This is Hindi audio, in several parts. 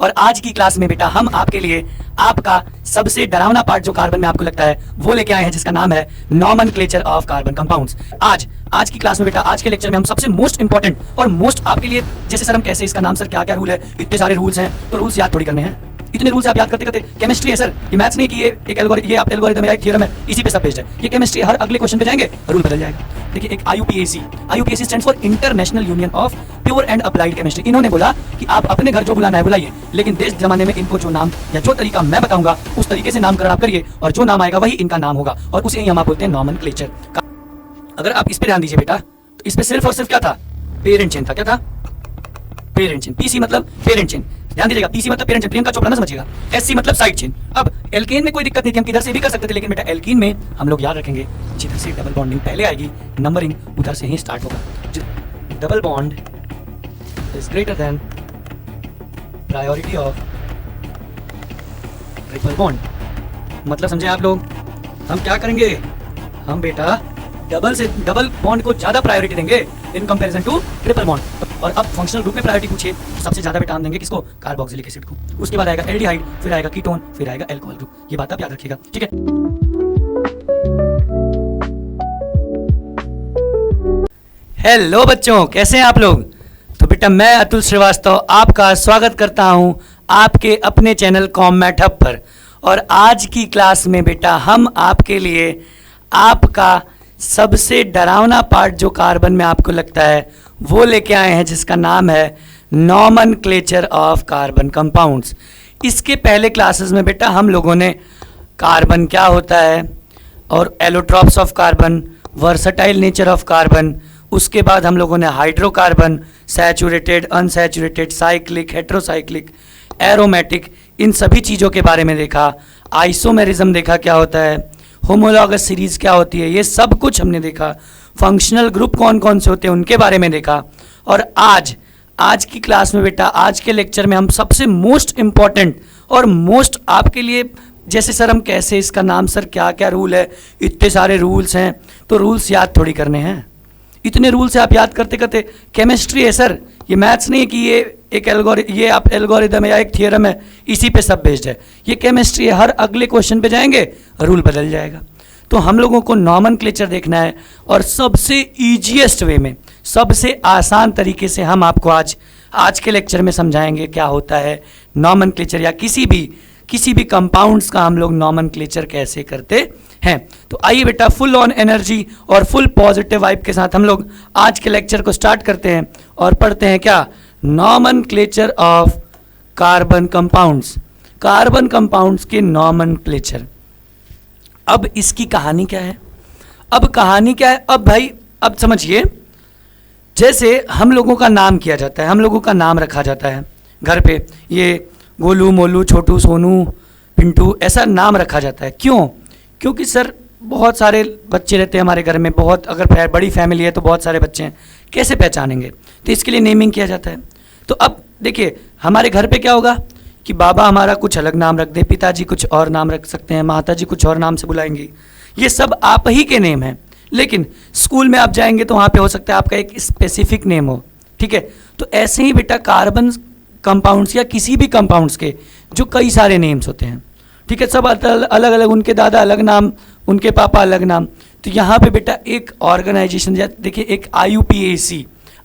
और आज की क्लास में बेटा हम आपके लिए आपका सबसे डरावना पार्ट जो कार्बन में आपको लगता है वो लेके आए हैं, जिसका नाम है नॉमेनक्लेचर ऑफ कार्बन कंपाउंड्स। आज की क्लास में बेटा, आज के लेक्चर में हम सबसे मोस्ट इंपॉर्टेंट और मोस्ट आपके लिए, जैसे सर हम कैसे, इसका नाम सर क्या क्या रूल है, इतने सारे रूल्स हैं तो रूल्स याद थोड़ी करने हैं। इतने रूल्स आप याद करते करते, केमिस्ट्री है सर, ये मैथ्स नहीं कि ये एक एल्गोरिथम है, एक थ्योरम है, इसी पे सब बेस्ड है। ये केमिस्ट्री, हर अगले क्वेश्चन पे जाएंगे रूल बदल जाएगा। देखिए एक IUPAC stands for international union of pure and applied chemistry. इन्होंने बोला कि आप अपने घर जो बुलाना है बुलाइए, लेकिन देश जमाने में इनको जो नाम या जो तरीका मैं बताऊंगा उस तरीके से नामकरण आप करिए, और जो नाम आएगा वही इनका नाम होगा, और उसे ही हम आप बोलते हैं नॉमेनक्लेचर। अगर आप इस पे ध्यान दीजिए बेटा, तो इस पे सिर्फ और सिर्फ क्या था, पेरेंट चेन था। क्या था? Parent chain. PC मतलब पेरेंट चेन, ध्यान दीजिएगा। PC मतलब पेरेंट चेन, प्रियंका चोपड़ा ना समझिएगा। SC मतलब साइड चेन। अब एल्केन में कोई दिक्कत नहीं थी, हम किधर से भी कर सकते थे, लेकिन बेटा एल्कीन में हम लोग याद रखेंगे जिधर से डबल बॉन्डिंग पहले आएगी, नंबरिंग उधर से ही स्टार्ट होगा। Double bond is greater than priority of triple bond. मतलब समझे आप लोग, हम क्या करेंगे, हम बेटा डबल बॉन्ड को ज्यादा प्रायोरिटी देंगे in comparison to triple bond. और अब फंक्शनल ग्रुप में प्रायोरिटी पूछिए तो सबसे ज्यादा बेटा हम देंगे किसको, कार्बोक्सिलिक एसिड को। उसके बाद आएगा एल्डिहाइड, फिर आएगा कीटोन, फिर आएगा अल्कोहल ग्रुप। ये बात आप याद रखिएगा, ठीक है। हेलो बच्चों, कैसे हैं आप लोग? तो बेटा मैं अतुल श्रीवास्तव आपका स्वागत करता हूं आपके अपने चैनल कॉमैट हब पर। और आज की क्लास में बेटा हम आपके लिए आपका सबसे डरावना पार्ट जो कार्बन में आपको लगता है वो लेके आए हैं, जिसका नाम है नॉमेनक्लेचर ऑफ कार्बन कंपाउंड्स। इसके पहले क्लासेस में बेटा हम लोगों ने कार्बन क्या होता है और allotropes of carbon, versatile nature of carbon, उसके बाद हम लोगों ने hydrocarbon, saturated, unsaturated, cyclic, heterocyclic, aromatic, इन सभी चीज़ों के बारे में देखा। आइसोमेरिज्म देखा क्या होता है, होमोलॉगस सीरीज क्या होती है, ये सब कुछ हमने देखा। फंक्शनल ग्रुप कौन कौन से होते हैं उनके बारे में देखा। और आज की क्लास में बेटा, आज के लेक्चर में हम सबसे मोस्ट इम्पॉर्टेंट और मोस्ट आपके लिए, जैसे सर हम कैसे, इसका नाम सर क्या क्या रूल है, इतने सारे रूल्स हैं तो रूल्स याद थोड़ी करने हैं। इतने रूल्स आप याद करते करते, केमिस्ट्री है सर, ये मैथ्स नहीं है कि ये आप एल्गोरिथम है या एक थियरम है, इसी पे सब बेस्ड है। ये केमिस्ट्री है, हर अगले क्वेश्चन पे जाएंगे रूल बदल जाएगा। तो हम लोगों को नॉमेनक्लेचर देखना है, और सबसे ईजीएस्ट वे में, सबसे आसान तरीके से हम आपको आज के लेक्चर में समझाएंगे क्या होता है नॉमेनक्लेचर, या किसी भी कंपाउंड्स का हम लोग नॉमेनक्लेचर कैसे करते हैं। तो आइए बेटा, फुल ऑन एनर्जी और फुल पॉजिटिव वाइब के साथ हम लोग आज के लेक्चर को स्टार्ट करते हैं और पढ़ते हैं क्या, nomenclature of carbon compounds. Carbon compounds के नॉमेनक्लेचर। अब इसकी कहानी क्या है, अब भाई अब समझिए, जैसे हम लोगों का नाम किया जाता है, हम लोगों का नाम रखा जाता है घर पे, ये गोलू, मोलू, छोटू, सोनू, पिंटू, ऐसा नाम रखा जाता है। क्यों? क्योंकि सर बहुत सारे बच्चे रहते हैं हमारे घर में, बहुत, अगर बड़ी फैमिली है तो बहुत सारे बच्चे हैं, कैसे पहचानेंगे, तो इसके लिए नेमिंग किया जाता है। तो अब देखिए हमारे घर पे क्या होगा कि बाबा हमारा कुछ अलग नाम रख दे, पिताजी कुछ और नाम रख सकते हैं, माताजी कुछ और नाम से बुलाएंगी, ये सब आप ही के नेम हैं। लेकिन स्कूल में आप जाएंगे तो वहाँ पे हो सकता है आपका एक स्पेसिफिक नेम हो, ठीक है। तो ऐसे ही बेटा कार्बन कंपाउंड्स या किसी भी कंपाउंड्स के जो कई सारे नेम्स होते हैं, ठीक है, सब अलग अलग, उनके दादा अलग नाम, उनके पापा अलग नाम। तो यहाँ पे बेटा एक ऑर्गेनाइजेशन, देखिए एक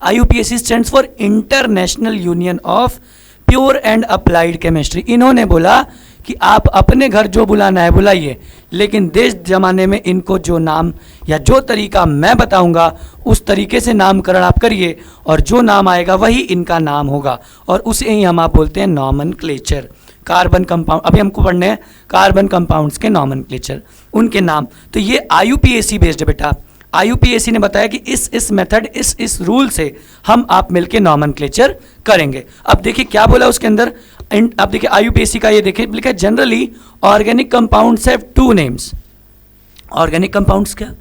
IUPAC stands for international union of pure and applied chemistry. इन्होंने बोला कि आप अपने घर जो बुलाना है बुलाइए, लेकिन देश जमाने में इनको जो नाम या जो तरीका मैं बताऊंगा उस तरीके से नामकरण आप करिए, और जो नाम आएगा वही इनका नाम होगा, और उसे ही हम आप बोलते हैं नॉमेनक्लेचर। कार्बन कंपाउंड, अभी हमको पढ़ने हैं कार्बन कंपाउंड्स के नॉमेनक्लेचर, उनके नाम। तो ये IUPAC बेस्ड है बेटा। IUPAC ने बताया कि इस मेथड, इस रूल से हम आप मिलके नॉमेनक्लेचर करेंगे। अब देखिए क्या बोला उसके अंदर, अब देखिए IUPAC का ये देखिए लिखा है, generally organic compounds have two names. Organic compounds क्या,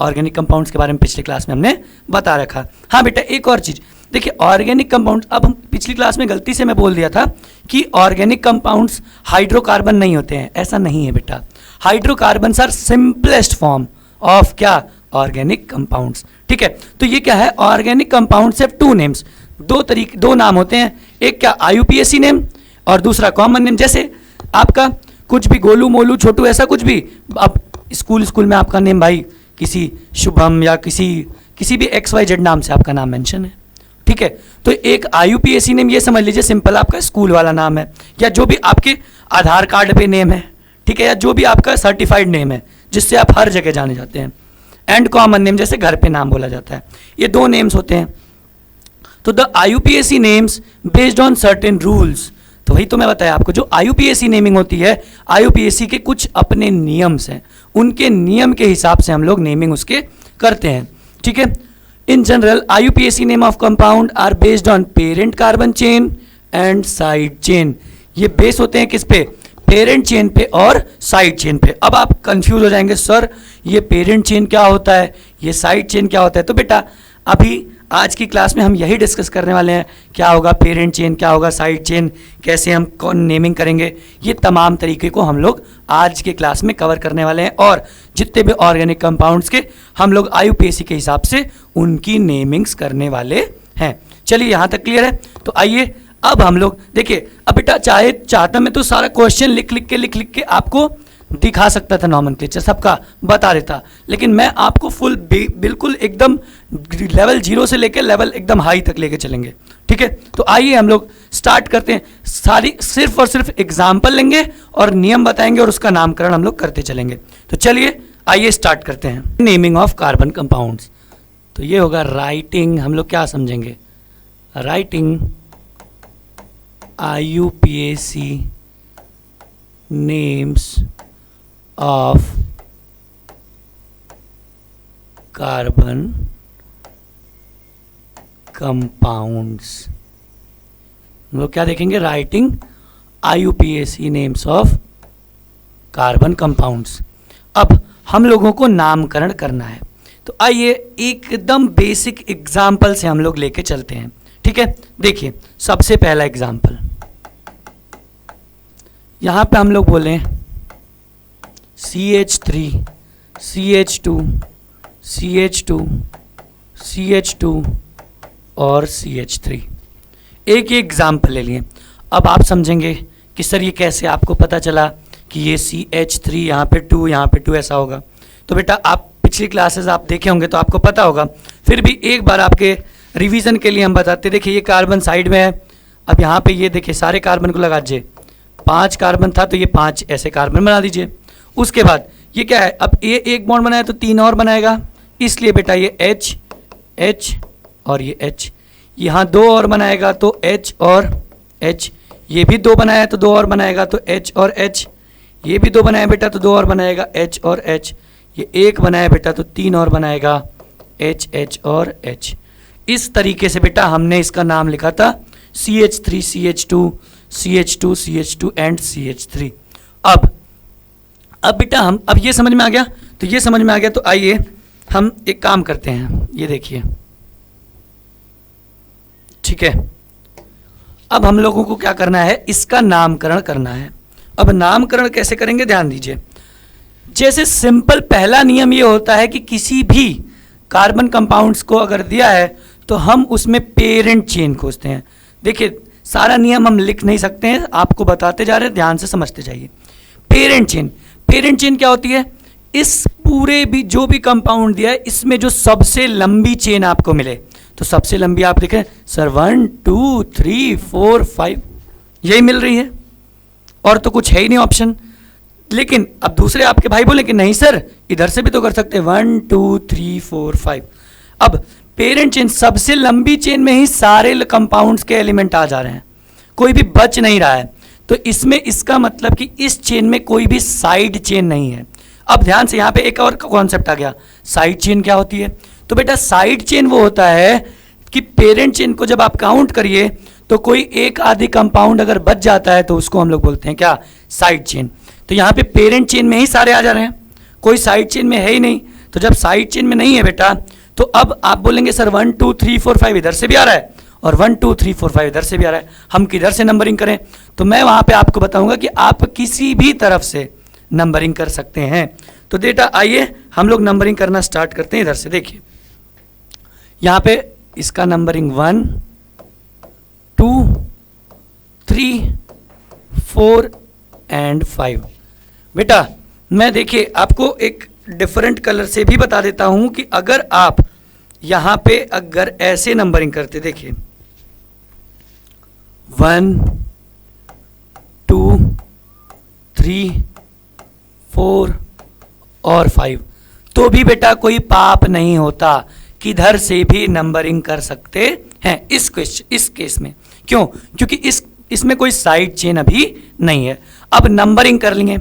ऑर्गेनिक कंपाउंड्स के बारे में पिछली क्लास में हमने बता रखा। हाँ बेटा एक और चीज़ देखिए, ऑर्गेनिक कंपाउंड्स, अब हम पिछली क्लास में गलती से मैं बोल दिया था कि ऑर्गेनिक कंपाउंड्स हाइड्रोकार्बन नहीं होते हैं, ऐसा नहीं है बेटा। Hydrocarbons are simplest form of क्या, ऑर्गेनिक कंपाउंड्स, ठीक है। तो ये क्या है, organic compounds have two names, दो नाम होते हैं, एक क्या IUPAC नेम और दूसरा कॉमन नेम, जैसे आपका कुछ भी गोलू मोलू छोटू ऐसा कुछ भी, अब स्कूल में आपका नेम भाई किसी शुभम या किसी भी XYZ नाम से आपका नाम मेंशन है, ठीक है। तो एक IUPAC नेम ये समझ लीजिए सिंपल आपका स्कूल वाला नाम है, या जो भी आपके आधार कार्ड पे नेम है, ठीक है, या जो भी आपका सर्टिफाइड नेम है जिससे आप हर जगह जाने जाते हैं। एंड कॉमन नेम जैसे घर पे नाम बोला जाता है, ये दो नेम्स होते हैं। तो the IUPAC names based on certain rules, तो वही तो मैं बताया आपको, जो IUPAC नेमिंग होती है, IUPAC के कुछ अपने नियम्स हैं, उनके नियम के हिसाब से हम लोग नेमिंग उसके करते हैं, ठीक है। In general IUPAC name of compound are based on parent carbon chain and side chain. ये बेस होते हैं किस पे? पेरेंट चेन पे और साइड चेन पे। अब आप कंफ्यूज हो जाएंगे, सर ये पेरेंट चेन क्या होता है, ये साइड चेन क्या होता है? तो बेटा अभी आज की क्लास में हम यही डिस्कस करने वाले हैं, क्या होगा पेरेंट चेन, क्या होगा साइड चेन, कैसे हम कौन नेमिंग करेंगे, ये तमाम तरीके को हम लोग आज के क्लास में कवर करने वाले हैं। और जितने भी ऑर्गेनिक कंपाउंड्स के हम लोग IUPAC के हिसाब से उनकी नेमिंग्स करने वाले हैं। चलिए यहाँ तक क्लियर है। तो आइए अब हम लोग देखिए, अब बेटा चाहता मैं तो सारा क्वेश्चन लिख के आपको दिखा सकता था, नॉमेनक्लेचर सबका बता देता, लेकिन मैं आपको फुल बिल्कुल एकदम लेवल 0 से लेकर लेवल एकदम हाई तक लेके चलेंगे, ठीक है। तो आइए हम लोग स्टार्ट करते हैं। सारी सिर्फ और सिर्फ एग्जाम्पल लेंगे और नियम बताएंगे और उसका नामकरण हम लोग करते चलेंगे। तो चलिए आइए स्टार्ट करते हैं। नेमिंग ऑफ कार्बन कंपाउंड्स, तो ये होगा राइटिंग, हम लोग क्या समझेंगे, writing IUPAC names of carbon compounds. हम लोग क्या देखेंगे, writing IUPAC names of carbon compounds. अब हम लोगों को नामकरण करना है, तो आइए एकदम बेसिक एग्जाम्पल से हम लोग लेके चलते हैं, ठीक है। देखिए सबसे पहला एग्जाम्पल, यहां पे हम लोग बोले CH3 CH2 CH2 CH2 और CH3, एक ही एग्जाम्पल ले लिए। अब आप समझेंगे कि सर ये कैसे आपको पता चला कि ये CH3 यहाँ पे 2 यहाँ पे 2 ऐसा होगा। तो बेटा आप पिछली क्लासेस आप देखे होंगे तो आपको पता होगा, फिर भी एक बार आपके रिवीजन के लिए हम बताते। देखिए ये कार्बन साइड में है, अब यहाँ पे ये देखिए सारे कार्बन को लगा दीजिए, 5 कार्बन था तो ये 5 ऐसे कार्बन बना दीजिए। उसके बाद ये क्या है, अब ये एक बॉन्ड बनाया तो 3 और बनाएगा, इसलिए बेटा ये H H और ये H, यहाँ 2 और बनाएगा तो H और H, ये भी 2 बनाया तो 2 और बनाएगा तो H और H, ये भी 2 बनाया बेटा तो 2 और बनाएगा H और H, ये 1 बनाया बेटा तो 3 और बनाएगा H H और H। इस तरीके से बेटा हमने इसका नाम लिखा था CH3 CH2 CH2 CH2 and CH3। अब बेटा हम अब ये समझ में आ गया, तो ये समझ में आ गया, तो आइए हम एक काम करते हैं, ये देखिए, ठीक है। अब हम लोगों को क्या करना है, इसका नामकरण करना है। अब नामकरण कैसे करेंगे, ध्यान दीजिए। जैसे सिंपल पहला नियम ये होता है कि किसी भी कार्बन कंपाउंड्स को अगर दिया है तो हम उसमें पेरेंट चेन खोजते हैं। देखिए सारा नियम हम लिख नहीं सकते हैं, आपको बताते जा रहे हैं, ध्यान से समझते जाइए। पेरेंट चेन क्या होती है, इस पूरे भी जो भी कंपाउंड दिया है इसमें जो सबसे लंबी चेन आपको मिले, तो सबसे लंबी आप देखें सर 1 2 3 4 5 यही मिल रही है, और तो कुछ है ही नहीं ऑप्शन। लेकिन अब दूसरे आपके भाई बोले कि नहीं सर इधर से भी तो कर सकते हैं, 1 2 3 4 5। अब पेरेंट चेन सबसे लंबी चेन में ही सारे कंपाउंड्स के एलिमेंट आ जा रहे हैं, कोई भी बच नहीं रहा है, तो इसमें इसका मतलब कि इस चेन में कोई भी साइड चेन नहीं है। अब ध्यान से यहाँ पे एक और कॉन्सेप्ट आ गया, साइड चेन क्या होती है। तो बेटा साइड चेन वो होता है कि पेरेंट चेन को जब आप काउंट करिए तो कोई एक आधी कंपाउंड अगर बच जाता है तो उसको हम लोग बोलते हैं क्या, साइड चेन। तो यहाँ पे पेरेंट चेन में ही सारे आ जा रहे हैं, कोई साइड चेन में है ही नहीं। तो जब साइड चेन में नहीं है बेटा, तो अब आप बोलेंगे सर 1 2 3 4 5 इधर से भी आ रहा है और 1 2 3 4 5 इधर से भी आ रहा है, हम किधर से नंबरिंग करें। तो मैं वहाँ पे आपको बताऊंगा कि आप किसी भी तरफ से नंबरिंग कर सकते हैं। तो बेटा आइए हम लोग नंबरिंग करना स्टार्ट करते हैं। इधर से देखिए, यहाँ पे इसका नंबरिंग 1 2 3 4 and 5। बेटा मैं देखिए आपको एक डिफरेंट कलर से भी बता देता हूं कि अगर आप यहां पे अगर ऐसे नंबरिंग करते, देखिए 1 2 3 4 और 5, तो भी बेटा कोई पाप नहीं होता, किधर से भी नंबरिंग कर सकते हैं इस केस में। क्यों? क्योंकि इसमें कोई साइड चेन अभी नहीं है। अब नंबरिंग कर लेंगे।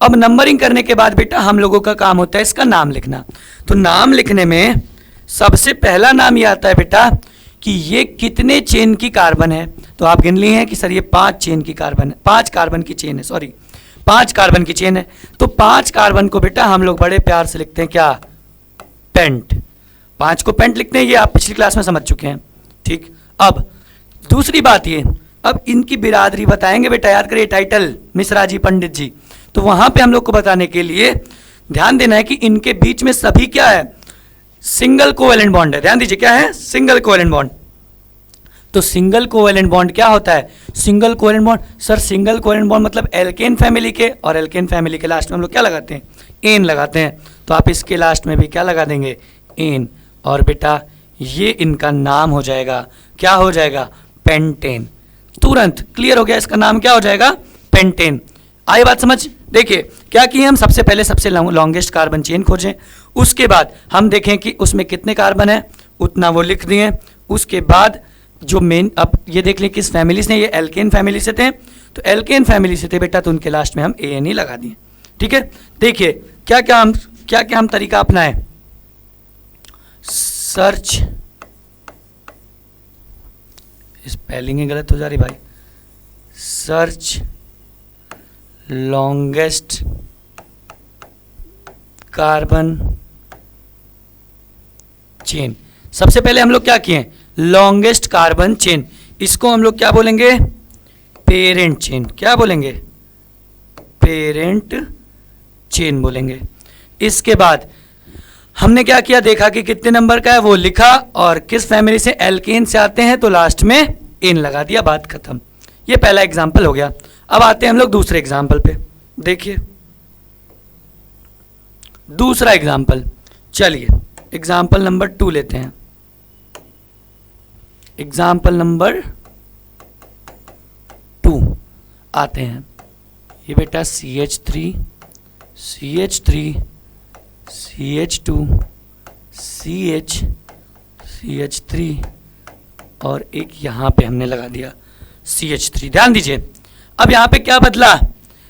अब नंबरिंग करने के बाद बेटा हम लोगों का काम होता है इसका नाम लिखना। तो नाम लिखने में सबसे पहला नाम ये आता है बेटा कि ये कितने चेन की कार्बन है। तो आप गिन लिए हैं कि सर ये 5 चेन की कार्बन है, 5 कार्बन की चेन है, सॉरी 5 कार्बन की चेन है। तो 5 कार्बन को बेटा हम लोग बड़े प्यार से लिखते हैं क्या? पेंट। 5 को पेंट लिखते हैं, ये आप पिछली क्लास में समझ चुके हैं। ठीक, अब दूसरी बात ये, अब इनकी बिरादरी बताएंगे बेटा, याद करिए टाइटल मिश्रा जी, पंडित जी। तो वहां पे हम लोग को बताने के लिए ध्यान देना है कि इनके बीच में सभी क्या है? सिंगल कोवेलेंट बॉन्ड है। ध्यान दीजिए क्या है? Single covalent bond. तो सिंगल कोवेलेंट बॉन्ड क्या होता है? Single covalent bond, sir single covalent bond मतलब एल्केन फैमिली के, और एल्केन फैमिली के लास्ट में हम लोग क्या लगाते हैं? एन लगाते हैं। तो आप इसके लास्ट में भी क्या लगा देंगे? एन। और बेटा ये इनका नाम हो जाएगा, क्या हो जाएगा? पेंटेन। तुरंत क्लियर हो गया, इसका नाम क्या हो जाएगा? पेंटेन। आई बात समझ? देखिए क्या किए हम, सबसे पहले सबसे लॉन्गेस्ट कार्बन चेन खोजें, उसके बाद हम देखें कि उसमें कितने कार्बन है, उतना वो लिख दिए। उसके बाद जो मेन, अब ये देख लें किस फैमिली से, ये एल्केन फैमिली से थे, तो एल्केन फैमिली से थे बेटा, तो उनके लास्ट में हम एन ही लगा दिए। ठीक है, देखिए क्या क्या हम तरीका अपनाएं। सर्च, स्पेलिंग गलत हो जा रही भाई, सर्च लॉन्गेस्ट कार्बन चेन। सबसे पहले हम लोग क्या किए? लॉन्गेस्ट कार्बन चेन, इसको हम लोग क्या बोलेंगे? Parent chain. क्या बोलेंगे? पेरेंट चेन बोलेंगे। इसके बाद हमने क्या किया, देखा कि कितने नंबर का है वो लिखा, और किस फैमिली से, एल्केन से आते हैं, तो लास्ट में एन लगा दिया, बात खत्म। ये पहला एग्जाम्पल हो गया। अब आते हैं हम लोग दूसरे एग्जाम्पल पे। देखिए दूसरा एग्जाम्पल, चलिए एग्जाम्पल नंबर 2 लेते हैं। एग्जाम्पल नंबर 2 आते हैं। ये बेटा CH3 CH3 CH2 CH3 और एक यहाँ पे हमने लगा दिया CH3। ध्यान दीजिए अब यहाँ पे क्या बदला,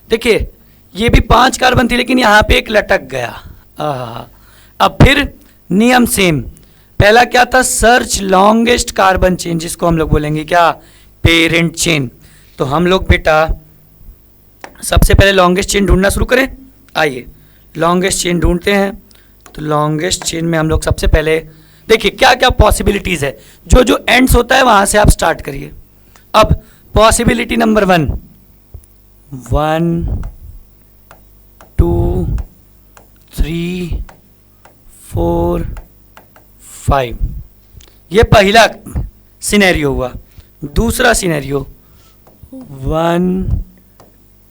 देखिए ये भी 5 कार्बन थी लेकिन यहाँ पे एक लटक गया। अब फिर नियम सेम, पहला क्या था? सर्च लॉन्गेस्ट कार्बन चेन, जिसको हम लोग बोलेंगे क्या? Parent chain. तो हम लोग बेटा सबसे पहले लॉन्गेस्ट चेन ढूंढना शुरू करें। आइए लॉन्गेस्ट चेन ढूंढते हैं। तो लॉन्गेस्ट चेन में हम लोग सबसे पहले देखिए क्या क्या पॉसिबिलिटीज है, जो जो एंड्स होता है वहां से आप स्टार्ट करिए। अब पॉसिबिलिटी नंबर 1 2 3 4 5, ये पहला सिनेरियो हुआ। दूसरा सिनेरियो 1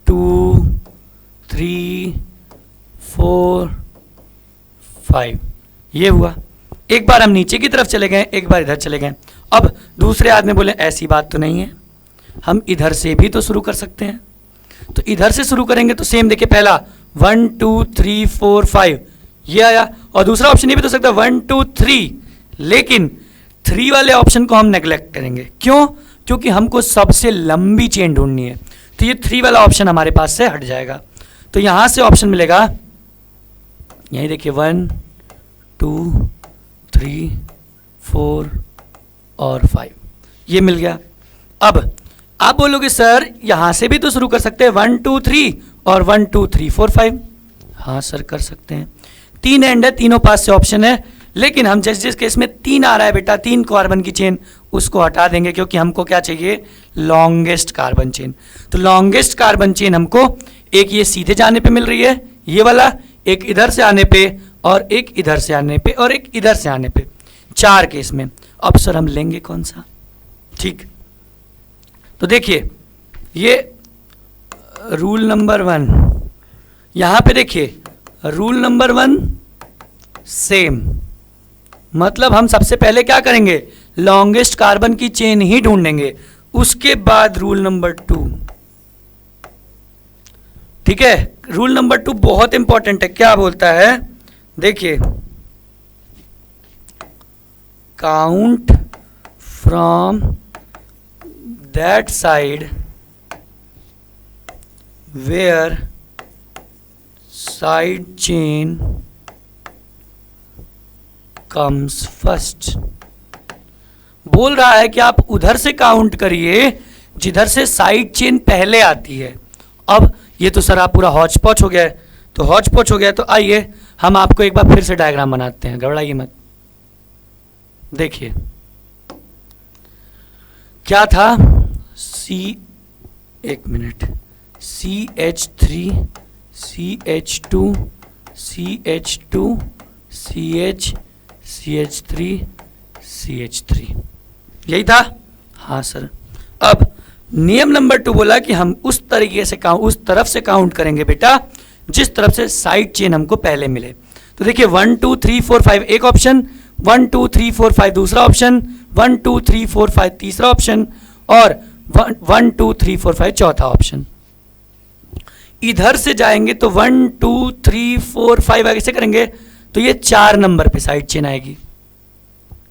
2 3 4 5, ये हुआ। एक बार हम नीचे की तरफ चले गए, एक बार इधर चले गए। अब दूसरे आदमी बोले ऐसी बात तो नहीं है, हम इधर से भी तो शुरू कर सकते हैं। तो इधर से शुरू करेंगे तो सेम देखिए, पहला 1 2 3 4 5 ये आया, और दूसरा ऑप्शन ये भी तो सकता है 1 2 3, लेकिन 3 वाले ऑप्शन को हम नेग्लेक्ट करेंगे। क्यों? क्योंकि हमको सबसे लंबी चेन ढूंढनी है, तो ये 3 वाला ऑप्शन हमारे पास से हट जाएगा। तो यहां से ऑप्शन मिलेगा, यही देखिए 1 2 3 4 और 5, ये मिल गया। अब आप बोलोगे सर यहां से भी तो शुरू कर सकते हैं 1 2 3 और 1 2 3 4 5। हाँ सर कर सकते हैं, 3 एंड है, तीनों पास से ऑप्शन है, लेकिन हम जिस केस में 3 आ रहा है बेटा, 3 कार्बन की चेन, उसको हटा देंगे क्योंकि हमको क्या चाहिए? Longest carbon chain. तो लॉन्गेस्ट कार्बन चेन हमको एक ये सीधे जाने पे मिल रही है, ये वाला, एक इधर से आने पे, और एक इधर से आने पे, और एक इधर से आने पे, 4 केस में। अब सर हम लेंगे कौन सा? ठीक, तो देखिए ये रूल नंबर 1, यहां पे देखिए रूल नंबर 1 सेम, मतलब हम सबसे पहले क्या करेंगे, लॉन्गेस्ट कार्बन की चेन ही ढूंढेंगे, उसके बाद रूल नंबर 2। ठीक है, रूल नंबर 2 बहुत इंपॉर्टेंट है। क्या बोलता है, देखिए, count from that side where side chain comes first. बोल रहा है कि आप उधर से काउंट करिए जिधर से साइड चेन पहले आती है। अब ये तो सर आप पूरा हौच पौच हो गया है, तो हौच पौच हो गया, तो आइए हम आपको एक बार फिर से डायग्राम बनाते हैं, घबराइए मत। देखिए क्या था, एक minute, CH3 CH2 CH2 CH3 CH3, यही था। हाँ सर। अब नियम नंबर 2 बोला कि हम उस तरीके से उस तरफ से काउंट करेंगे बेटा जिस तरफ से साइड चेन हमको पहले मिले। तो देखिए 1 2 3 4 5 एक ऑप्शन, 1 2 3 4 5 दूसरा ऑप्शन, 1 2 3 4 5 तीसरा ऑप्शन, और 1 2 3 4 5 चौथा ऑप्शन। इधर से जाएंगे तो 1 2 3 4 5 आगे से करेंगे तो ये 4 नंबर पे साइड चेन आएगी,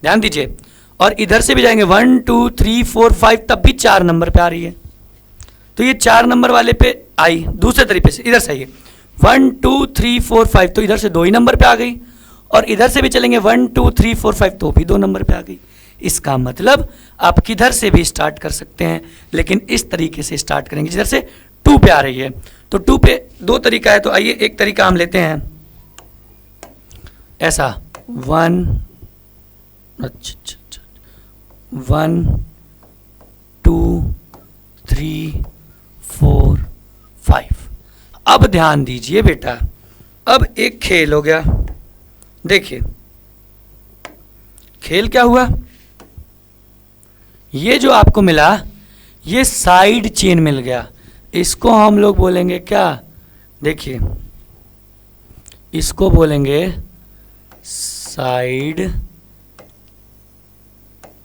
ध्यान दीजिए। और इधर से भी जाएंगे 1 2 3 4 5, तब भी 4 नंबर पे आ रही है, तो ये 4 नंबर वाले पे आई। दूसरे तरीके से इधर से आइए, 1 2 3 4 5, तो इधर से 2 ही नंबर पे आ गई, और इधर से भी चलेंगे 1 2 3 4 5, तो भी 2 नंबर पे आ गई। इसका मतलब आप किधर से भी स्टार्ट कर सकते हैं, लेकिन इस तरीके से स्टार्ट करेंगे जिधर से 2 पे आ रही है। तो 2 पे 2 तरीका है, तो आइए एक तरीका हम लेते हैं ऐसा, 1 2 3 4 5। अब ध्यान दीजिए बेटा, अब एक खेल हो गया। देखिए खेल क्या हुआ, ये जो आपको मिला ये साइड चेन मिल गया, इसको हम लोग बोलेंगे क्या, देखिए इसको बोलेंगे साइड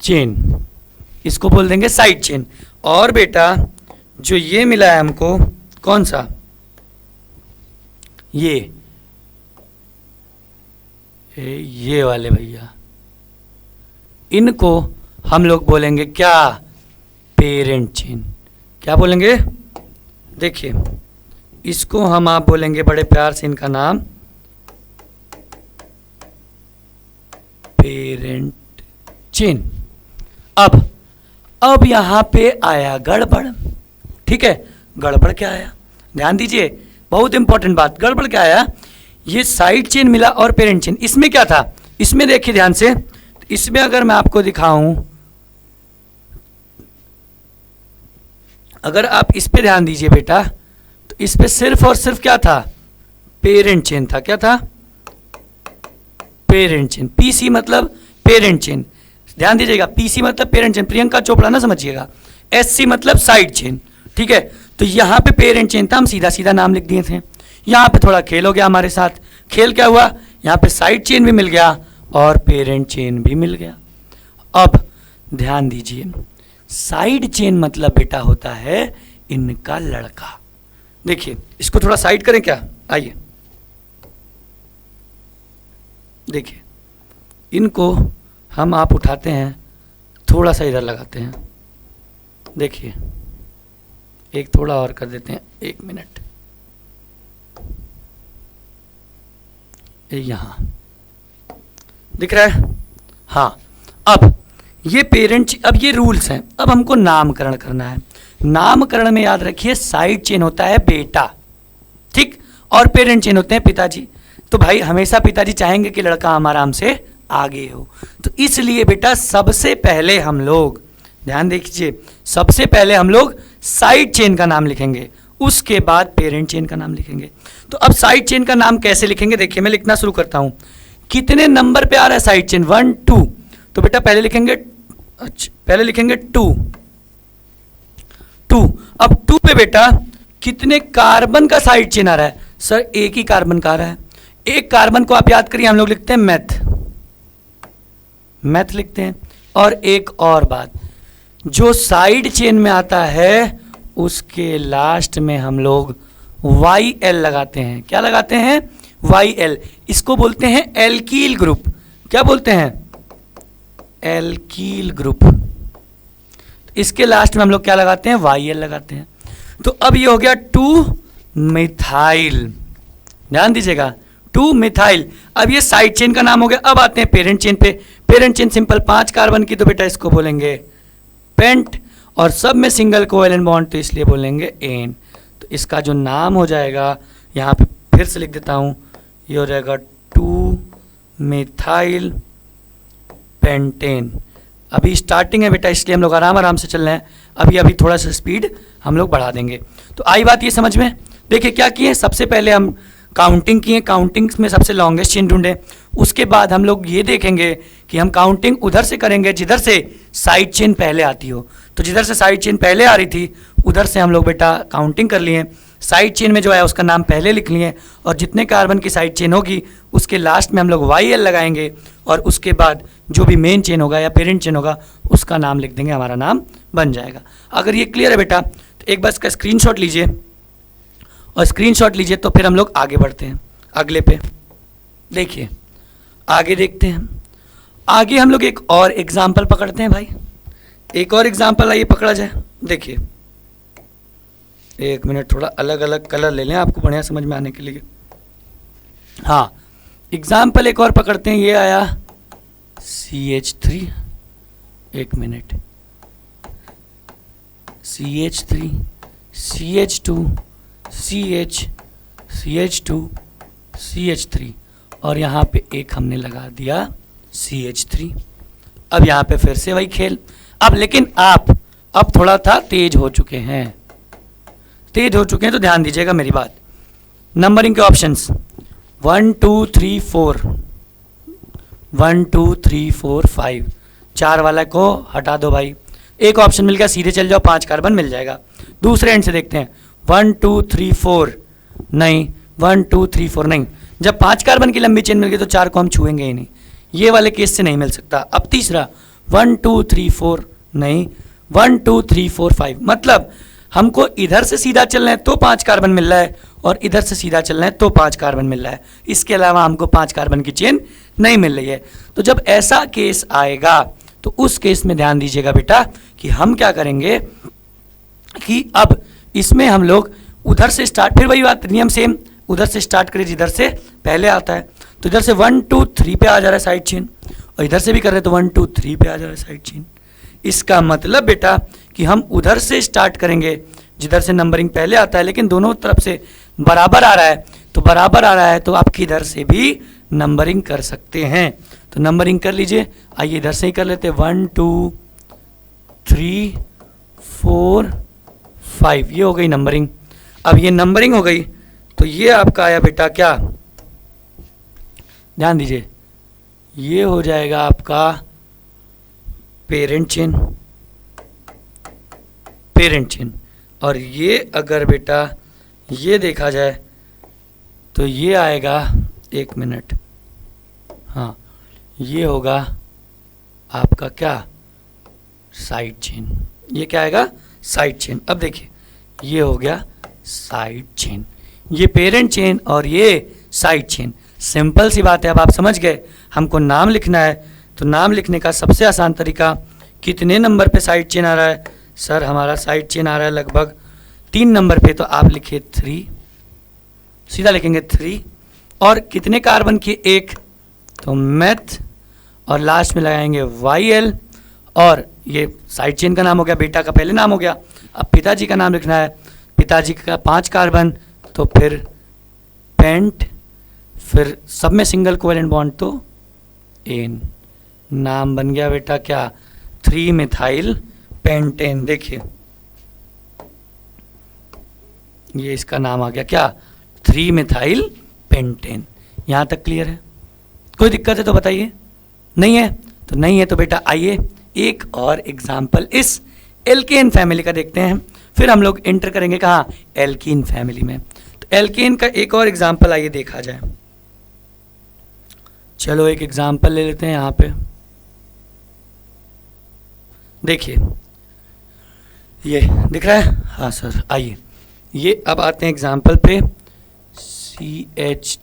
चेन, इसको बोल देंगे साइड चेन। और बेटा जो ये मिला है हमको, कौन सा, ये वाले भैया, इनको हम लोग बोलेंगे क्या, पेरेंट चेन। क्या बोलेंगे, देखिए इसको हम आप बोलेंगे बड़े प्यार से, इनका नाम पेरेंट चेन। अब यहां पे आया गड़बड़। ठीक है, गड़बड़ क्या आया, ध्यान दीजिए, बहुत इंपॉर्टेंट बात। गड़बड़ क्या आया, ये साइड चेन मिला और पेरेंट चेन। इसमें क्या था, इसमें देखिए ध्यान से, इसमें अगर मैं आपको दिखाऊं, अगर आप इस पे ध्यान दीजिए बेटा, तो इस पे सिर्फ और सिर्फ क्या था, पेरेंट चेन था। क्या था, पेरेंट चेन। पीसी मतलब पेरेंट चेन, ध्यान दीजिएगा, पीसी मतलब पेरेंट चेन, प्रियंका चोपड़ा ना समझिएगा। एससी मतलब साइड चेन। ठीक है, तो यहां पे पेरेंट चेन था, हम सीधा सीधा नाम लिख दिए थे। यहां पे थोड़ा खेल हो गया हमारे साथ। खेल क्या हुआ, यहां पे साइड चेन भी मिल गया और पेरेंट चेन भी मिल गया। अब ध्यान दीजिए, साइड चेन मतलब बेटा होता है इनका लड़का। देखिए इसको थोड़ा साइड करें क्या, आइए देखिए, इनको हम आप उठाते हैं, थोड़ा सा इधर लगाते हैं, देखिए एक थोड़ा और कर देते हैं, 1 मिनट, यहां दिख रहा है। हाँ, अब ये पेरेंट, अब ये रूल्स हैं, अब हमको नामकरण करना है। नामकरण में याद रखिए, साइड चेन होता है बेटा, ठीक, और पेरेंट चेन होते हैं पिताजी। तो भाई हमेशा पिताजी चाहेंगे कि लड़का हमारा हमसे आगे हो, तो इसलिए बेटा सबसे पहले हम लोग, ध्यान देखिए, सबसे पहले हम लोग साइड चेन का नाम लिखेंगे, उसके बाद पेरेंट चेन का नाम लिखेंगे। तो अब साइड चेन का नाम कैसे लिखेंगे, देखिए मैं लिखना शुरू करता हूं। कितने नंबर पे आ रहा है साइड चेन, 1 2, तो बेटा पहले लिखेंगे, अच्छा पहले लिखेंगे 2। अब 2 पे बेटा कितने कार्बन का साइड चेन आ रहा है? सर एक ही कार्बन का आ रहा है। एक कार्बन को आप याद करिए, हम लोग लिखते हैं मैथ लिखते हैं। और एक और बात, जो साइड चेन में आता है उसके लास्ट में हम लोग YL लगाते हैं। क्या लगाते हैं? YL। इसको बोलते हैं एल्कील ग्रुप। क्या बोलते हैं? एल्कील ग्रुप। इसके लास्ट में हम लोग क्या लगाते हैं? YL लगाते हैं। तो अब ये हो गया 2 मिथाइल। ध्यान दीजिएगा, 2 मिथाइल। अब ये साइड चेन का नाम हो गया। अब आते हैं पेरेंट चेन पे। पेरेंट चेन सिंपल 5 कार्बन की, तो बेटा इसको बोलेंगे पेंट। और सब में सिंगल कोवेलेंट बॉन्ड, तो इसलिए बोलेंगे एन। तो इसका जो नाम हो जाएगा, यहाँ पे फिर से लिख देता हूँ, ये हो जाएगा 2 मिथाइल पेंटेन। अभी स्टार्टिंग है बेटा, इसलिए हम लोग आराम आराम से चल रहे हैं। अभी थोड़ा सा स्पीड हम लोग बढ़ा देंगे। तो आई बात ये समझ में। देखिए क्या किए, सबसे पहले हम काउंटिंग किए, काउंटिंग में सबसे लॉन्गेस्ट चेन ढूंढे। उसके बाद हम लोग ये देखेंगे कि हम काउंटिंग उधर से करेंगे जिधर से साइड चेन पहले आती हो। तो जिधर से साइड चेन पहले आ रही थी उधर से हम लोग बेटा काउंटिंग कर लिए। साइड चेन में जो है उसका नाम पहले लिख लिए, और जितने कार्बन की साइड चेन होगी उसके लास्ट में हम लोग YL लगाएंगे, और उसके बाद जो भी मेन चेन होगा या पेरेंट चेन होगा उसका नाम लिख देंगे, हमारा नाम बन जाएगा। अगर ये क्लियर है बेटा तो एक बार इसका स्क्रीनशॉट लीजिए, और स्क्रीनशॉट लीजिए तो फिर हम लोग आगे बढ़ते हैं अगले पे। देखिए आगे देखते हैं। आगे हम लोग एक और एग्जाम्पल पकड़ते हैं भाई। एक और एग्जाम्पल आइए पकड़ा जाए। देखिए एक मिनट, थोड़ा अलग अलग कलर ले लें आपको बढ़िया समझ में आने के लिए। हाँ, एग्जाम्पल एक और पकड़ते हैं। ये आया CH3। एक minute, CH3 CH2 CH2 CH3, और यहाँ पे एक हमने लगा दिया CH3। अब यहाँ पे फिर से वही खेल। अब लेकिन आप अब थोड़ा था तेज हो चुके हैं, तो ध्यान दीजिएगा मेरी बात। नंबरिंग के ऑप्शंस 1 2 3 4, 1 2 3 4 5, 4 वाला को हटा दो भाई। एक ऑप्शन मिल गया, सीधे चल जाओ, 5 कार्बन मिल जाएगा। दूसरे एंड से देखते हैं, 1 2 3 4 नहीं, 1 2 3 4 नहीं। जब 5 कार्बन की लंबी चेन मिल गई तो 4 को हम छुएंगे ही नहीं, ये वाले केस से नहीं मिल सकता। अब तीसरा 1 2 3 4 नहीं, 1 2 3 4 5, मतलब हमको इधर से सीधा चलना है तो 5 कार्बन मिल रहा है, और इधर से सीधा चलना है तो 5 कार्बन मिल रहा है। इसके अलावा हमको 5 कार्बन की चेन नहीं मिल रही है। तो जब ऐसा केस आएगा तो उस केस में ध्यान दीजिएगा बेटा कि हम क्या करेंगे कि अब इसमें हम लोग उधर से स्टार्ट, फिर वही बात, नियम सेम, उधर से स्टार्ट करें जिधर से पहले आता है। तो इधर से 1 2 3 पे आ जा रहा है साइड चेन, और इधर से भी कर रहे हैं तो 1 2 3 पे आ जा रहा है साइड चेन। इसका मतलब बेटा कि हम उधर से स्टार्ट करेंगे जिधर से नंबरिंग पहले आता है, लेकिन दोनों तरफ से बराबर आ रहा है, तो बराबर आ रहा है तो आप किधर से भी नंबरिंग कर सकते हैं। तो नंबरिंग कर लीजिए। आइए इधर से ही कर लेते हैं, 1 2 3 4 5, ये हो गई नंबरिंग। अब ये नंबरिंग हो गई तो ये आपका आया बेटा क्या, ध्यान दीजिए, ये हो जाएगा आपका पेरेंट चेन, और ये अगर बेटा ये देखा जाए तो ये आएगा, एक मिनट, हाँ ये होगा आपका क्या, साइड चेन। ये क्या आएगा, साइड चेन। अब देखिए ये हो गया साइड चेन, ये पेरेंट चेन और ये साइड चेन। सिंपल सी बात है, अब आप समझ गए। हमको नाम लिखना है तो नाम लिखने का सबसे आसान तरीका, कितने नंबर पे साइड चेन आ रहा है, सर हमारा साइड चेन आ रहा है लगभग 3 नंबर पे, तो आप लिखिए 3, सीधा लिखेंगे 3, और कितने कार्बन की, 1, तो मैथ, और लास्ट में लगाएंगे YL, और ये साइड चेन का नाम हो गया, बेटा का पहले नाम हो गया। अब पिताजी का नाम लिखना है, पिताजी का 5 कार्बन, तो फिर पेंट, फिर सब में सिंगल कोवेलेंट बॉन्ड तो एन। नाम बन गया बेटा क्या, 3 मिथाइल पेंटेन। देखिए ये इसका नाम आ गया क्या, 3 मिथाइल पेंटेन। यहाँ तक क्लियर है? कोई दिक्कत है तो बताइए। नहीं है तो नहीं है, तो बेटा आइए एक और एग्जाम्पल इस एल्केन फैमिली का देखते हैं, फिर हम लोग एंटर करेंगे कहाँ, एल्कीन फैमिली में। तो एल्केन का एक और एग्जाम्पल आइए देखा जाए। चलो एक एग्जाम्पल ले लेते हैं यहाँ पे। देखिए ये दिख रहा है, हाँ सर आइए, ये अब आते हैं एग्जाम्पल पे। CH3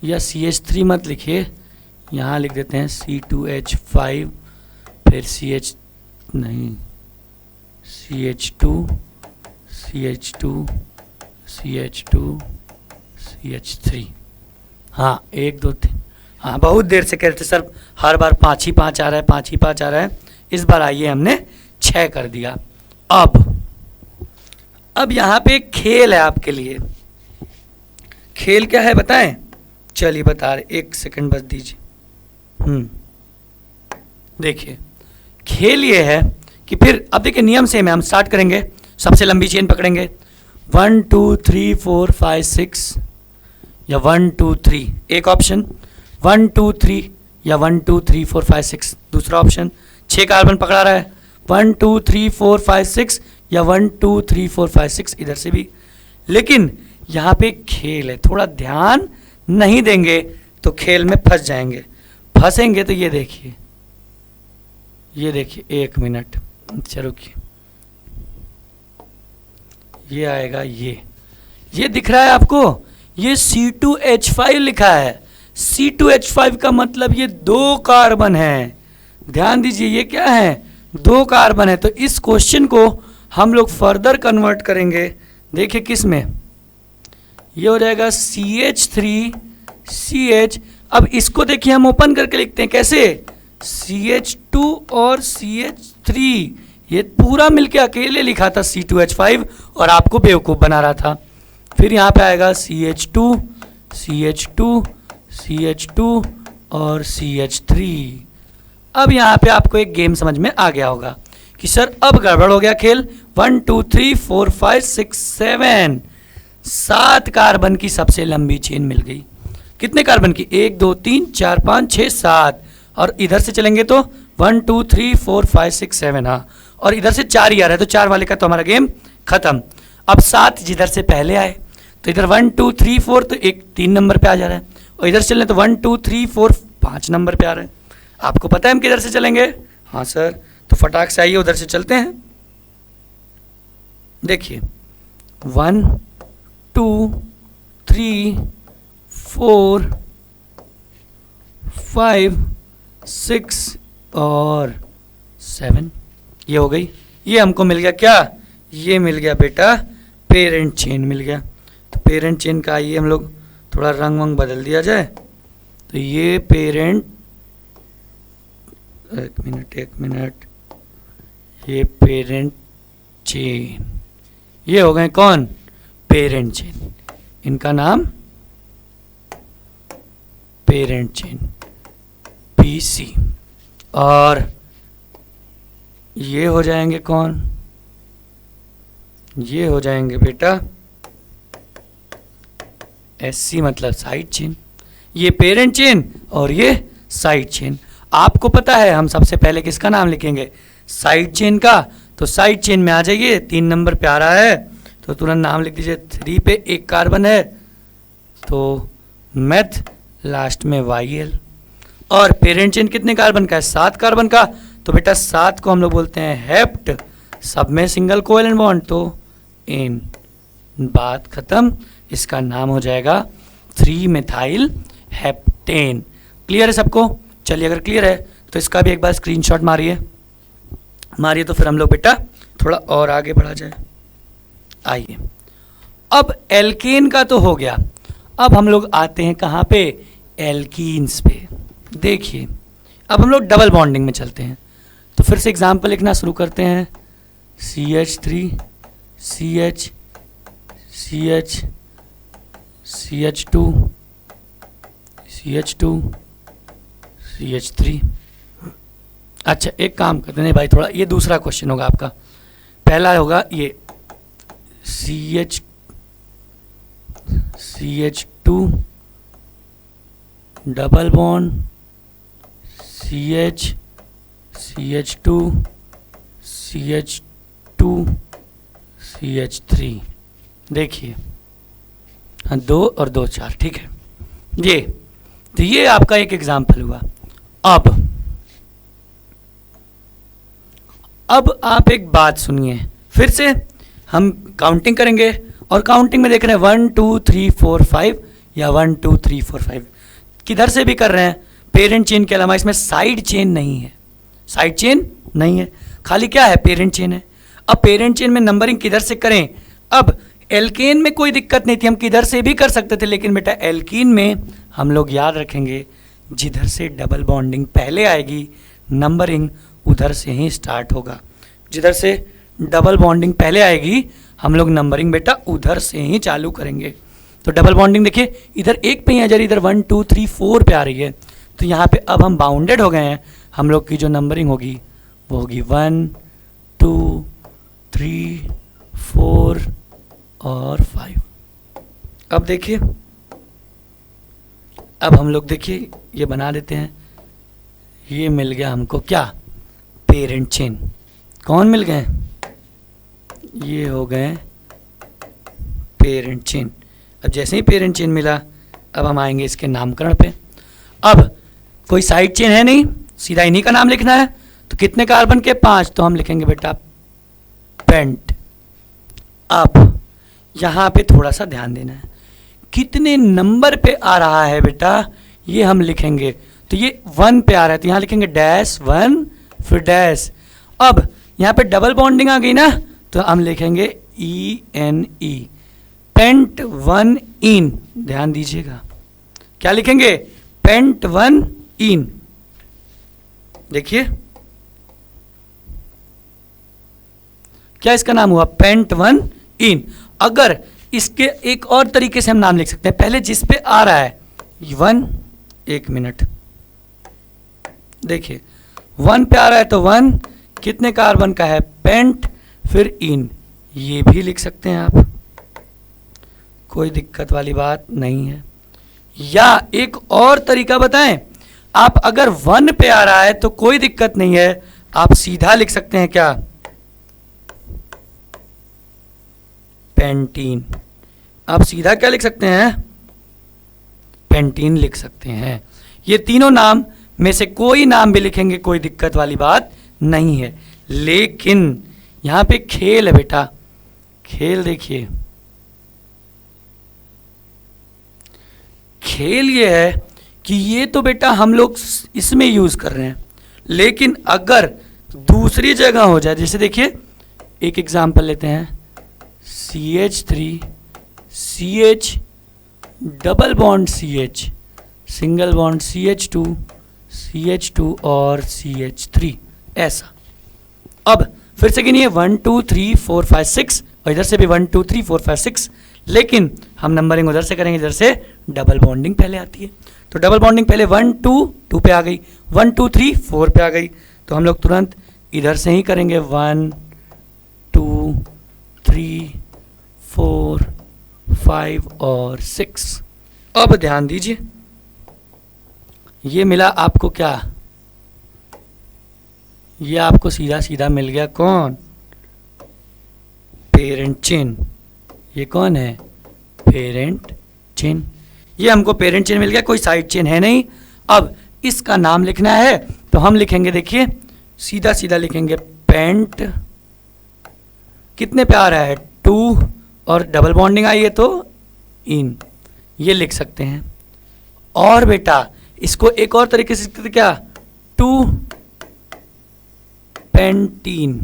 या CH3 मत लिखिए, यहाँ लिख देते हैं C2H5, फिर CH3। हाँ 1 2 3, हाँ बहुत देर से कह रहे थे सर, हर बार 5 ही 5 आ रहा है, 5 ही 5 आ रहा है, इस बार आइए हमने 6 कर दिया। अब यहाँ पे एक खेल है आपके लिए। खेल क्या है बताएं? चलिए बता रहे, 1 सेकंड बस दीजिए। देखिए खेल ये है कि फिर अब देखिए नियम सेम है, हम स्टार्ट करेंगे, सबसे लंबी चेन पकड़ेंगे, 1 2 3 4 5 6 या 1 2 3 एक ऑप्शन, 1 2 3 या 1 2 3 4 5 6 दूसरा ऑप्शन। 6 कार्बन पकड़ा रहा है, 1 2 3 4 5 6 या 1 2 3 4 5 6 इधर से भी। लेकिन यहाँ पे खेल है, थोड़ा ध्यान नहीं देंगे तो खेल में फंस जाएंगे, फंसेंगे तो ये देखिए, ये देखिए 1 मिनट, चलो रुकिए, ये आएगा, ये दिख रहा है आपको, ये C2H5 लिखा है। C2H5 का मतलब ये 2 कार्बन है, ध्यान दीजिए ये क्या है, 2 कार्बन है। तो इस क्वेश्चन को हम लोग फर्दर कन्वर्ट करेंगे, देखिए किस में, ये हो जाएगा CH3CH। अब इसको देखिए हम ओपन करके लिखते हैं, कैसे, CH2 और CH3, ये पूरा मिलके अकेले लिखा था C2H5 और आपको बेवकूफ़ बना रहा था। फिर यहाँ पे आएगा CH2 CH2 CH2 और CH3। अब यहाँ पे आपको एक गेम समझ में आ गया होगा कि सर अब गड़बड़ हो गया खेल। 1 2 3 4 5 6 7 7 कार्बन की सबसे लंबी चेन मिल गई। कितने कार्बन की, 1 2 3 4 5 6 7, और इधर से चलेंगे तो 1 2 3 4 5 6 7, हाँ, और इधर से 4 ही आ रहा है, तो 4 वाले का तो हमारा गेम खत्म। अब 7 जिधर से पहले आए तो इधर 1 2 3 4 तो एक 3 नंबर पे आ जा रहा है, और इधर चलें तो 1 2 3 4 5 नंबर पे आ रहा है। आपको पता है हम किधर से चलेंगे? हाँ सर, तो फटाक से आइए उधर से चलते हैं। देखिए 1 2 3 4 5 6 और 7, ये हो गई। ये हमको मिल गया क्या, ये मिल गया बेटा पेरेंट चेन मिल गया। तो पेरेंट चेन का आइए हम लोग थोड़ा रंग वंग बदल दिया जाए, तो ये पेरेंट, एक मिनट, ये पेरेंट चेन, ये हो गए कौन, पेरेंट चेन, इनका नाम पेरेंट चेन PC। और ये हो जाएंगे कौन, ये हो जाएंगे बेटा SC मतलब साइड चेन। ये पेरेंट चेन और ये साइड चेन। आपको पता है हम सबसे पहले किसका नाम लिखेंगे, साइड चेन का। तो साइड चेन में आ जाइए, 3 नंबर पे आ रहा है तो तुरंत नाम लिख दीजिए। 3 पे 1 कार्बन है तो मेथ, लास्ट में YL। और पेरेंट चेन कितने कार्बन का है, 7 कार्बन का, तो बेटा 7 को हम लोग बोलते हैं हेप्ट, सब में सिंगल कोवेलेंट बॉन्ड, तो इन, बात खत्म। इसका नाम हो जाएगा 3 मेथाइल हेप्टेन। क्लियर है सबको? चलिए अगर क्लियर है तो इसका भी एक बार स्क्रीनशॉट मारिए, तो फिर हम लोग बेटा थोड़ा और आगे बढ़ा जाए। आइए, अब एल्केन का तो हो गया, अब हम लोग आते हैं कहाँ पे, एल्कीन्स पे। देखिए अब हम लोग डबल बॉन्डिंग में चलते हैं, तो फिर से एग्जाम्पल लिखना शुरू करते हैं। CH3 CH CH CH2 CH2 CH3। अच्छा एक काम करते हैं भाई, थोड़ा ये दूसरा क्वेश्चन होगा आपका, पहला होगा ये CH CH2 double bond CH CH2 CH2 CH3। देखिए, हाँ 2 और 2 4, ठीक है। ये तो ये आपका एक एग्जाम्पल हुआ। अब आप एक बात सुनिए, फिर से हम काउंटिंग करेंगे और काउंटिंग में देख रहे हैं 1 2 3 4 5 या 1 2 3 4 5 किधर से भी कर रहे हैं। पेरेंट चेन के अलावा इसमें साइड चेन नहीं है, साइड चेन नहीं है, खाली क्या है, पेरेंट चेन है। अब पेरेंट चेन में नंबरिंग किधर से करें। अब एल्केन में कोई दिक्कत नहीं थी, हम किधर से भी कर सकते थे, लेकिन बेटा एल्कीन में हम लोग याद रखेंगे जिधर से डबल बॉन्डिंग पहले आएगी नंबरिंग उधर से ही स्टार्ट होगा। जिधर से डबल बॉन्डिंग पहले आएगी हम लोग नंबरिंग बेटा उधर से ही चालू करेंगे। तो डबल बॉन्डिंग देखिए इधर एक पे ही है, इधर 1 2 3 4 पे आ रही है, तो यहाँ पे अब हम बाउंडेड हो गए हैं। हम लोग की जो नंबरिंग होगी वो होगी 1 2 3 4 और 5। अब देखिए, अब हम लोग देखिए ये बना देते हैं। ये मिल गया हमको क्या, पेरेंट चेन। कौन मिल गए, ये हो गए पेरेंट चेन। अब जैसे ही पेरेंट चेन मिला, अब हम आएंगे इसके नामकरण पे। अब कोई साइड चेन है नहीं, सीधा इन्हीं का नाम लिखना है। तो कितने कार्बन के, 5, तो हम लिखेंगे बेटा पेंट। अब यहाँ पे थोड़ा सा ध्यान देना है, कितने नंबर पे आ रहा है बेटा, ये हम लिखेंगे। तो ये 1 पे आ रहा है, तो यहाँ लिखेंगे -1 फिर डैश। अब यहाँ पे डबल बॉन्डिंग आ गई ना, तो हम लिखेंगे ENE, पेंट 1 इन। ध्यान दीजिएगा, क्या लिखेंगे, पेंट 1 इन। देखिए क्या इसका नाम हुआ, पेंट 1 इन। अगर इसके एक और तरीके से हम नाम लिख सकते हैं, पहले जिस पे आ रहा है 1, 1 मिनट, देखिए 1 पे आ रहा है तो 1 कितने कार्बन का है, पेंट फिर इन, ये भी लिख सकते हैं आप, कोई दिक्कत वाली बात नहीं है। या एक और तरीका बताएं, आप अगर 1 पे आ रहा है तो कोई दिक्कत नहीं है, आप सीधा लिख सकते हैं क्या, पेंटीन। आप सीधा क्या लिख सकते हैं, पेंटीन लिख सकते हैं। ये तीनों नाम में से कोई नाम भी लिखेंगे, कोई दिक्कत वाली बात नहीं है। लेकिन यहां पे खेल है बेटा, खेल देखिए, खेल ये है कि ये तो बेटा हम लोग इसमें यूज कर रहे हैं, लेकिन अगर दूसरी जगह हो जाए, जैसे देखिए एक एग्जांपल लेते हैं, CH3 CH double bond CH single bond CH2 CH2 और CH3, ऐसा। अब फिर से गिनिए 1 2 3 4 5 6, और इधर से भी 1 2 3 4 5 6, लेकिन हम नंबरिंग उधर से करेंगे, इधर से डबल बॉन्डिंग पहले आती है। तो डबल बॉन्डिंग पहले 1 2 2 पे आ गई, 1 2 3 4 पे आ गई, तो हम लोग तुरंत इधर से ही करेंगे 1 2 3 4 5 और 6। अब ध्यान दीजिए, ये मिला आपको क्या, ये आपको सीधा सीधा मिल गया कौन, पेरेंट चेन। ये कौन है, पेरेंट चेन। ये हमको पेरेंट चेन मिल गया, कोई साइड चेन है नहीं। अब इसका नाम लिखना है तो हम लिखेंगे, देखिए सीधा सीधा लिखेंगे, पेंट कितने पे आ रहा है, 2, और डबल बॉन्डिंग आई है तो इन, ये लिख सकते हैं। और बेटा इसको एक और तरीके से लिखते क्या, 2 पेंटीन,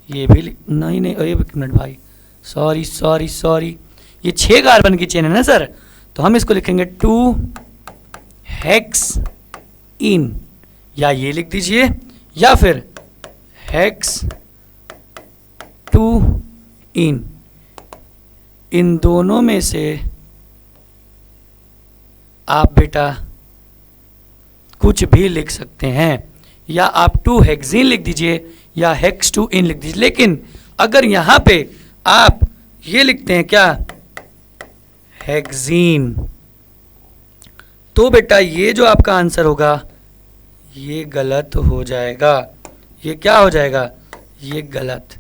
ये भी नहीं नहीं, एक मिनट भाई, सॉरी सॉरी सॉरी, ये 6 कार्बन की चेन है ना सर, तो हम इसको लिखेंगे 2 हेक्स इन, या ये लिख दीजिए, या फिर हेक्स 2 इन। इन दोनों में से आप बेटा कुछ भी लिख सकते हैं, या आप 2 हेक्सीन लिख दीजिए या हेक्स 2 इन लिख दीजिए। लेकिन अगर यहां पे आप ये लिखते हैं क्या, हेक्सीन, तो बेटा ये जो आपका आंसर होगा ये गलत हो जाएगा। ये क्या हो जाएगा? ये गलत,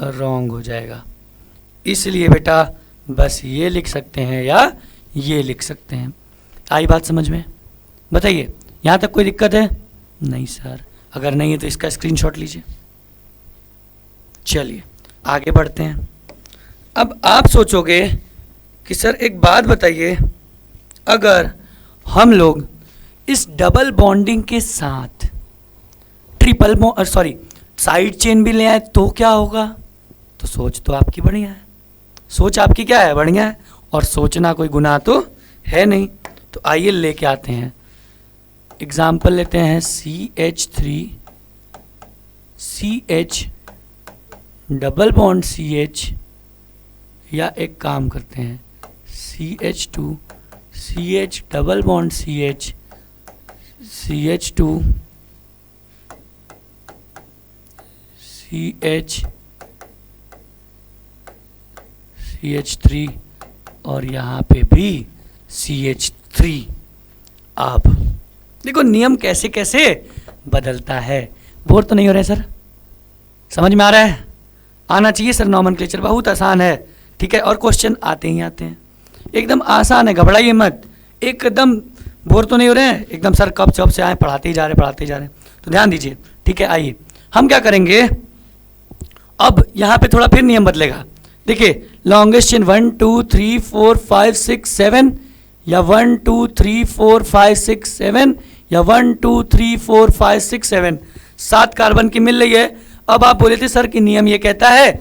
रॉन्ग हो जाएगा। इसलिए बेटा बस ये लिख सकते हैं या ये लिख सकते हैं। आई बात समझ में? बताइए, यहाँ तक कोई दिक्कत है? नहीं सर। अगर नहीं है तो इसका स्क्रीनशॉट लीजिए। चलिए आगे बढ़ते हैं। अब आप सोचोगे कि सर एक बात बताइए, अगर हम लोग इस डबल बॉन्डिंग के साथ ट्रिपल साइड चेन भी ले आए तो क्या होगा? तो सोच तो आपकी बढ़िया है, सोच आपकी क्या है? बढ़िया है। और सोचना कोई गुनाह तो है नहीं। तो आइए लेके आते हैं एग्जाम्पल लेते हैं CH3 CH double bond CH, या एक काम करते हैं CH2 CH double bond CH CH2 CH CH3 और यहाँ पे भी CH3। अब देखो नियम कैसे कैसे बदलता है। बोर तो नहीं हो रहे सर? समझ में आ रहा है? आना चाहिए सर। नॉमेनक्लेचर बहुत आसान है, ठीक है, और क्वेश्चन आते ही आते हैं, एकदम आसान है, घबराइए मत। एकदम बोर तो नहीं हो रहे हैं? एकदम सर कब से आए पढ़ाते ही जा रहे। तो ध्यान दीजिए, ठीक है। आइए हम क्या करेंगे, अब यहाँ पे थोड़ा फिर नियम बदलेगा। देखिए लॉन्गेस्ट चेन 1 2 3 4 5 6 7, या 1 2 3 4 5 6 7, या 1 2 3 4 5 6 7, 7 कार्बन की मिल रही है। अब आप बोले थे सर कि नियम ये कहता है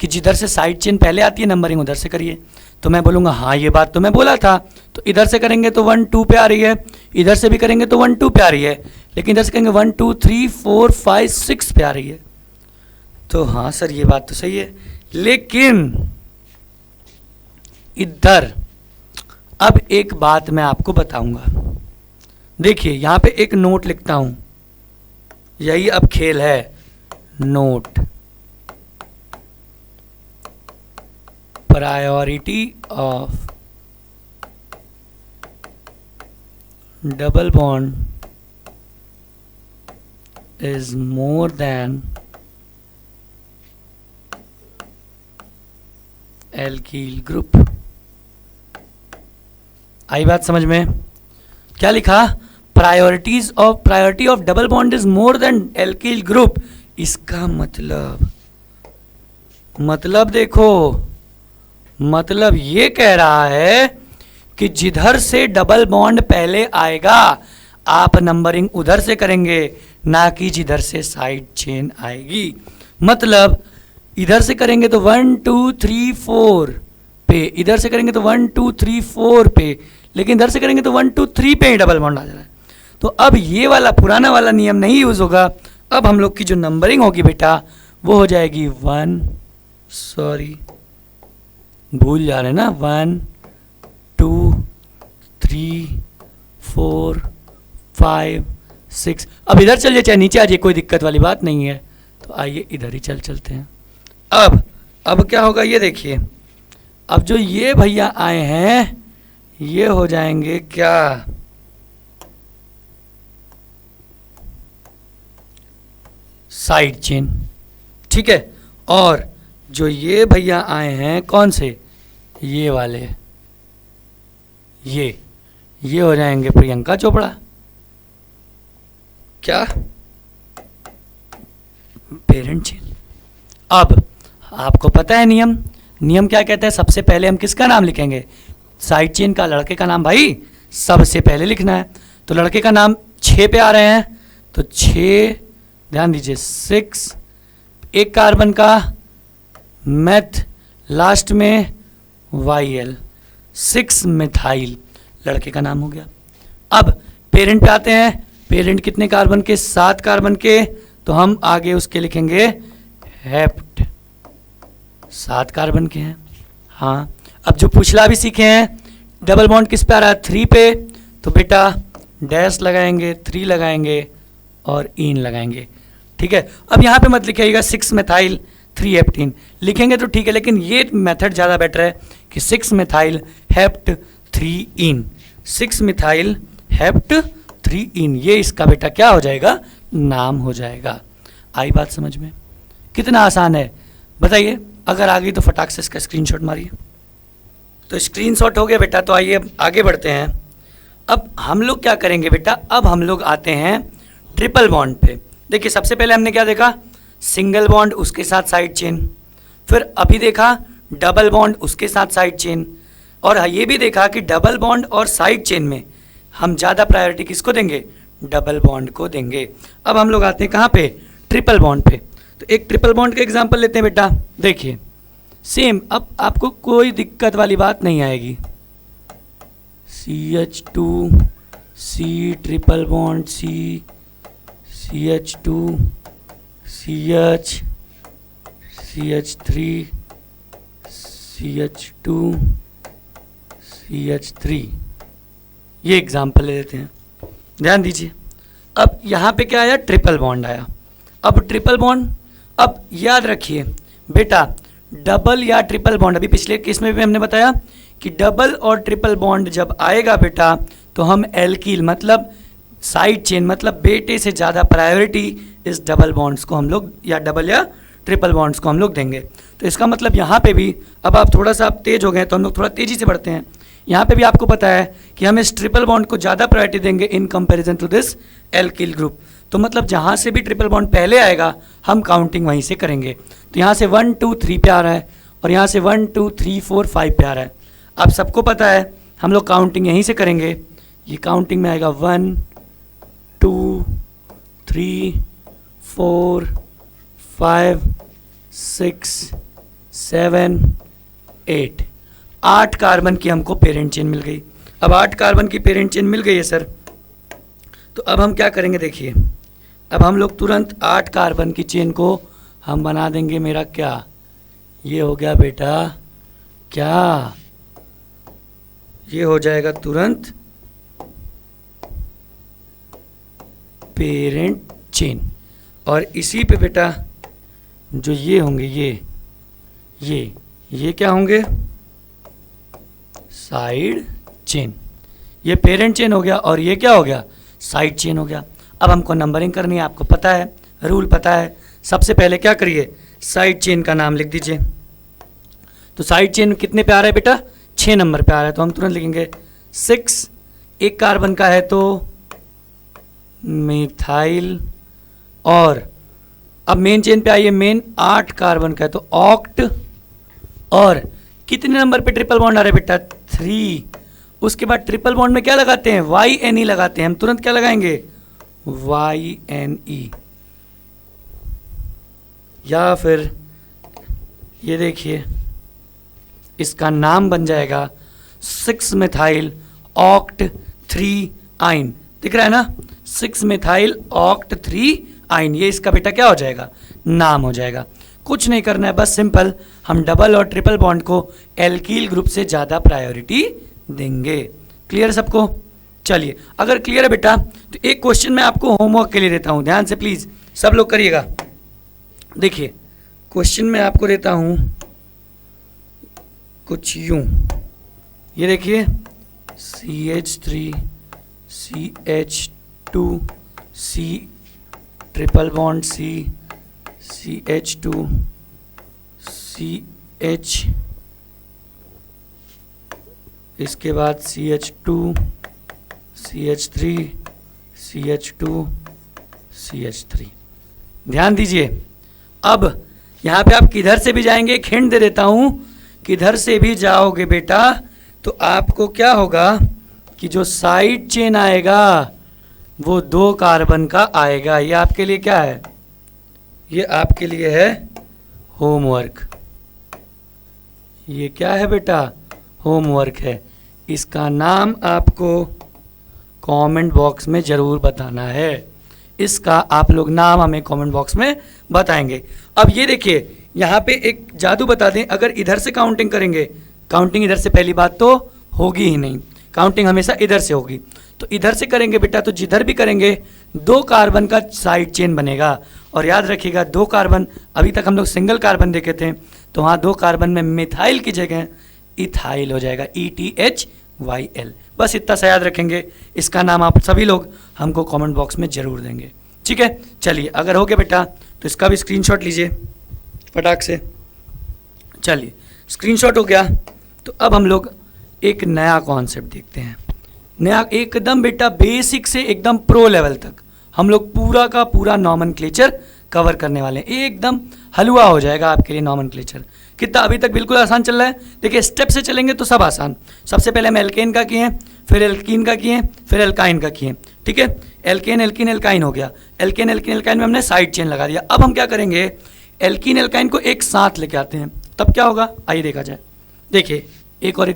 कि जिधर से साइड चेन पहले आती है नंबरिंग उधर से करिए। तो मैं बोलूँगा हाँ ये बात तो मैं बोला था। तो इधर से करेंगे तो 1 2 पे आ रही है, इधर से भी करेंगे तो 1 2 पे आ रही है, लेकिन इधर से करेंगे 1 2 3 4 5 6 पे आ रही है। तो हाँ सर ये बात तो सही है, लेकिन इधर अब एक बात मैं आपको बताऊंगा। देखिए यहाँ पे एक नोट लिखता हूं, यही अब खेल है, note priority of double bond is more than alkyl group. आई बात समझ में? क्या लिखा? Priority of double bond is more than alkyl group. इसका मतलब देखो, मतलब ये कह रहा है कि जिधर से डबल बॉन्ड पहले आएगा आप नंबरिंग उधर से करेंगे, ना कि जिधर से साइड चेन आएगी। मतलब इधर से करेंगे तो 1 2 3 4 पे, इधर से करेंगे तो 1 2 3 4 पे, लेकिन इधर से करेंगे तो 1 2 3 पे ही डबल बॉन्ड आ जाना है। तो अब ये वाला पुराना वाला नियम नहीं यूज होगा। अब हम लोग की जो नंबरिंग होगी बेटा वो हो जाएगी 1, सॉरी भूल जा रहे हैं ना, 1 2 3 4 5 6। अब इधर चलिए चाहे नीचे आ जाइए, कोई दिक्कत वाली बात नहीं है। तो आइए इधर ही चलते हैं। अब क्या होगा ये देखिए, अब जो ये भैया आए हैं ये हो जाएंगे क्या, साइड चेन, ठीक है। और जो ये भैया आए हैं कौन से, ये वाले, ये हो जाएंगे प्रियंका चोपड़ा। क्या? Parent chain. अब आपको पता है नियम क्या कहता है? सबसे पहले हम किसका नाम लिखेंगे? साइड चेन का, लड़के का नाम भाई सबसे पहले लिखना है। तो लड़के का नाम 6 पे आ रहे हैं, तो 6, ध्यान दीजिए 6, एक कार्बन का मेथ, लास्ट में YL, 6 मिथाइल, लड़के का नाम हो गया। अब पेरेंट पे आते हैं। पेरेंट कितने कार्बन के? 7 कार्बन के। तो हम आगे उसके लिखेंगे हेप्ट, 7 कार्बन के हैं। हाँ, अब जो पिछला भी सीखे हैं, डबल बॉन्ड किस पे आ रहा है? 3 पे। तो बेटा डैश लगाएंगे, 3 लगाएंगे और इन लगाएंगे, ठीक है। अब यहाँ पे मत लिखिएगा 6 मिथाइल 3 हेप्टीन, लिखेंगे तो ठीक है, लेकिन ये मेथड ज़्यादा बेटर है कि 6 मिथाइल हेप्ट 3 इन। 6 मिथाइल हेप्ट 3 ये इसका बेटा क्या हो जाएगा, नाम हो जाएगा। आई बात समझ में? कितना आसान है बताइए। अगर आ गई तो फटाक से इसका स्क्रीनशॉट मारिए। तो स्क्रीनशॉट हो गया बेटा, तो आइए आगे बढ़ते हैं। अब हम लोग क्या करेंगे बेटा, अब हम लोग आते हैं ट्रिपल बॉन्ड पे। देखिए सबसे पहले हमने क्या देखा, सिंगल बॉन्ड उसके साथ साइड चेन, फिर अभी देखा डबल बॉन्ड उसके साथ साइड चेन, और ये भी देखा कि डबल बॉन्ड और साइड चेन में हम ज़्यादा प्रायोरिटी किसको देंगे, डबल बॉन्ड को देंगे। अब हम लोग आते हैं कहाँ पे, ट्रिपल बॉन्ड पे। तो एक ट्रिपल बॉन्ड का एग्जांपल लेते हैं बेटा। देखिए सेम, अब आपको कोई दिक्कत वाली बात नहीं आएगी। CH2 C triple bond CH2 CH3 CH2 CH3, ये एग्जाम्पल ले लेते हैं, ध्यान दीजिए। अब यहाँ पे क्या आया, ट्रिपल बॉन्ड आया। अब ट्रिपल बॉन्ड, अब याद रखिए बेटा, डबल या ट्रिपल बॉन्ड, अभी पिछले केस में भी हमने बताया कि डबल और ट्रिपल बॉन्ड जब आएगा बेटा, तो हम एल्कील मतलब साइड चेन मतलब बेटे से ज़्यादा प्रायोरिटी इस डबल बॉन्ड्स को हम लोग, या डबल या ट्रिपल बॉन्ड्स को हम लोग देंगे। तो इसका मतलब यहाँ पे भी, अब आप थोड़ा सा आप तेज हो गए तो हम लोग थोड़ा तेज़ी से बढ़ते हैं। यहाँ पे भी आपको पता है कि हम इस ट्रिपल बॉन्ड को ज़्यादा प्रायोरिटी देंगे in comparison to this alkyl group. तो मतलब जहाँ से भी ट्रिपल बॉन्ड पहले आएगा हम काउंटिंग वहीं से करेंगे। तो यहाँ से 1 2 3 पे आ रहा है, और यहाँ से 1 2 3 4 5 पे आ रहा है। आप सबको पता है हम लोग काउंटिंग यहीं से करेंगे। ये काउंटिंग में आएगा 1 2 3 4 5 6 7 8, 8 कार्बन की हमको पेरेंट चेन मिल गई। अब 8 कार्बन की पेरेंट चेन मिल गई है सर, तो अब हम क्या करेंगे, देखिए अब हम लोग तुरंत 8 कार्बन की चेन को हम बना देंगे। मेरा क्या ये हो गया बेटा, क्या ये हो जाएगा तुरंत पेरेंट चेन। और इसी पे बेटा जो ये होंगे, ये क्या होंगे, साइड चेन। ये पेरेंट चेन हो गया और ये क्या हो गया, साइड चेन हो गया। अब हमको नंबरिंग करनी है, आपको पता है, रूल पता है। सबसे पहले क्या करिए, साइड चेन का नाम लिख दीजिए। तो साइड चेन कितने पे आ रहा है बेटा, 6 नंबर पे आ रहा है, तो हम तुरंत लिखेंगे 6। एक कार्बन का है तो मिथाइल, और अब मेन चेन पे आइए, मेन 8 कार्बन का है तो ऑक्ट, और कितने नंबर पे ट्रिपल बॉन्ड आ रहा है बेटा, 3। उसके बाद ट्रिपल बॉन्ड में क्या लगाते हैं, YNE लगाते हैं। हम तुरंत क्या लगाएंगे, YNE, या फिर ये देखिए इसका नाम बन जाएगा 6 मिथाइल ऑक्ट 3 आइन। दिख रहा है ना, 6 मिथाइल ऑक्ट 3 आइन, ये इसका बेटा क्या हो जाएगा, नाम हो जाएगा। कुछ नहीं करना है, बस सिंपल हम डबल और ट्रिपल बॉन्ड को एल्कील ग्रुप से ज़्यादा प्रायोरिटी देंगे। क्लियर सबको? चलिए अगर क्लियर है बेटा, तो एक क्वेश्चन मैं आपको होमवर्क के लिए देता हूँ, ध्यान से प्लीज़ सब लोग करिएगा। देखिए क्वेश्चन मैं आपको देता हूँ कुछ यूं, ये देखिए CH3 CH2 C triple bond CH2 CH, इसके बाद CH2 CH3 CH2 CH3। ध्यान दीजिए, अब यहाँ पे आप किधर से भी जाएंगे, एक हिंट दे देता हूँ, किधर से भी जाओगे बेटा तो आपको क्या होगा कि जो साइड चेन आएगा वो 2 कार्बन का आएगा। ये आपके लिए क्या है, ये आपके लिए है होमवर्क। ये क्या है बेटा, होमवर्क है। इसका नाम आपको कमेंट बॉक्स में ज़रूर बताना है। इसका आप लोग नाम हमें कमेंट बॉक्स में बताएंगे। अब ये देखिए यहाँ पे एक जादू बता दें, अगर इधर से काउंटिंग करेंगे, काउंटिंग इधर से पहली बात तो होगी ही नहीं, काउंटिंग हमेशा इधर से होगी। तो इधर से करेंगे बेटा तो जिधर भी करेंगे 2 कार्बन का साइड चेन बनेगा। और याद रखिएगा 2 कार्बन, अभी तक हम लोग सिंगल कार्बन देखे थे, तो वहाँ 2 कार्बन में मिथाइल की जगह इथाइल हो जाएगा, ETH YL, बस इतना सा याद रखेंगे। इसका नाम आप सभी लोग हमको कमेंट बॉक्स में ज़रूर देंगे, ठीक है। चलिए, अगर हो गया बेटा तो इसका भी स्क्रीनशॉट लीजिए फटाक से। चलिए, स्क्रीनशॉट हो गया तो अब हम लोग एक नया कॉन्सेप्ट देखते हैं। नया एकदम बेटा बेसिक से एकदम प्रो लेवल तक हम लोग पूरा का पूरा नॉमेनक्लेचर कवर करने वाले हैं। एकदम हलवा हो जाएगा आपके लिए नॉमेनक्लेचर। कितना अभी तक बिल्कुल आसान चल रहा है। देखिए, स्टेप से चलेंगे तो सब आसान। सबसे पहले हम एल्केन का किए, फिर एल्कीन का किए, फिर एल्काइन का किए, ठीक है। एल्केन एल्कीन एल्काइन हो गया। एल्केन एल्कीन एल्काइन में हमने साइड चेन लगा दिया। अब हम क्या करेंगे, एल्कीन एल्काइन को एक साथ लेके आते हैं, तब क्या होगा आइए देखा जाए। देखिए, एक और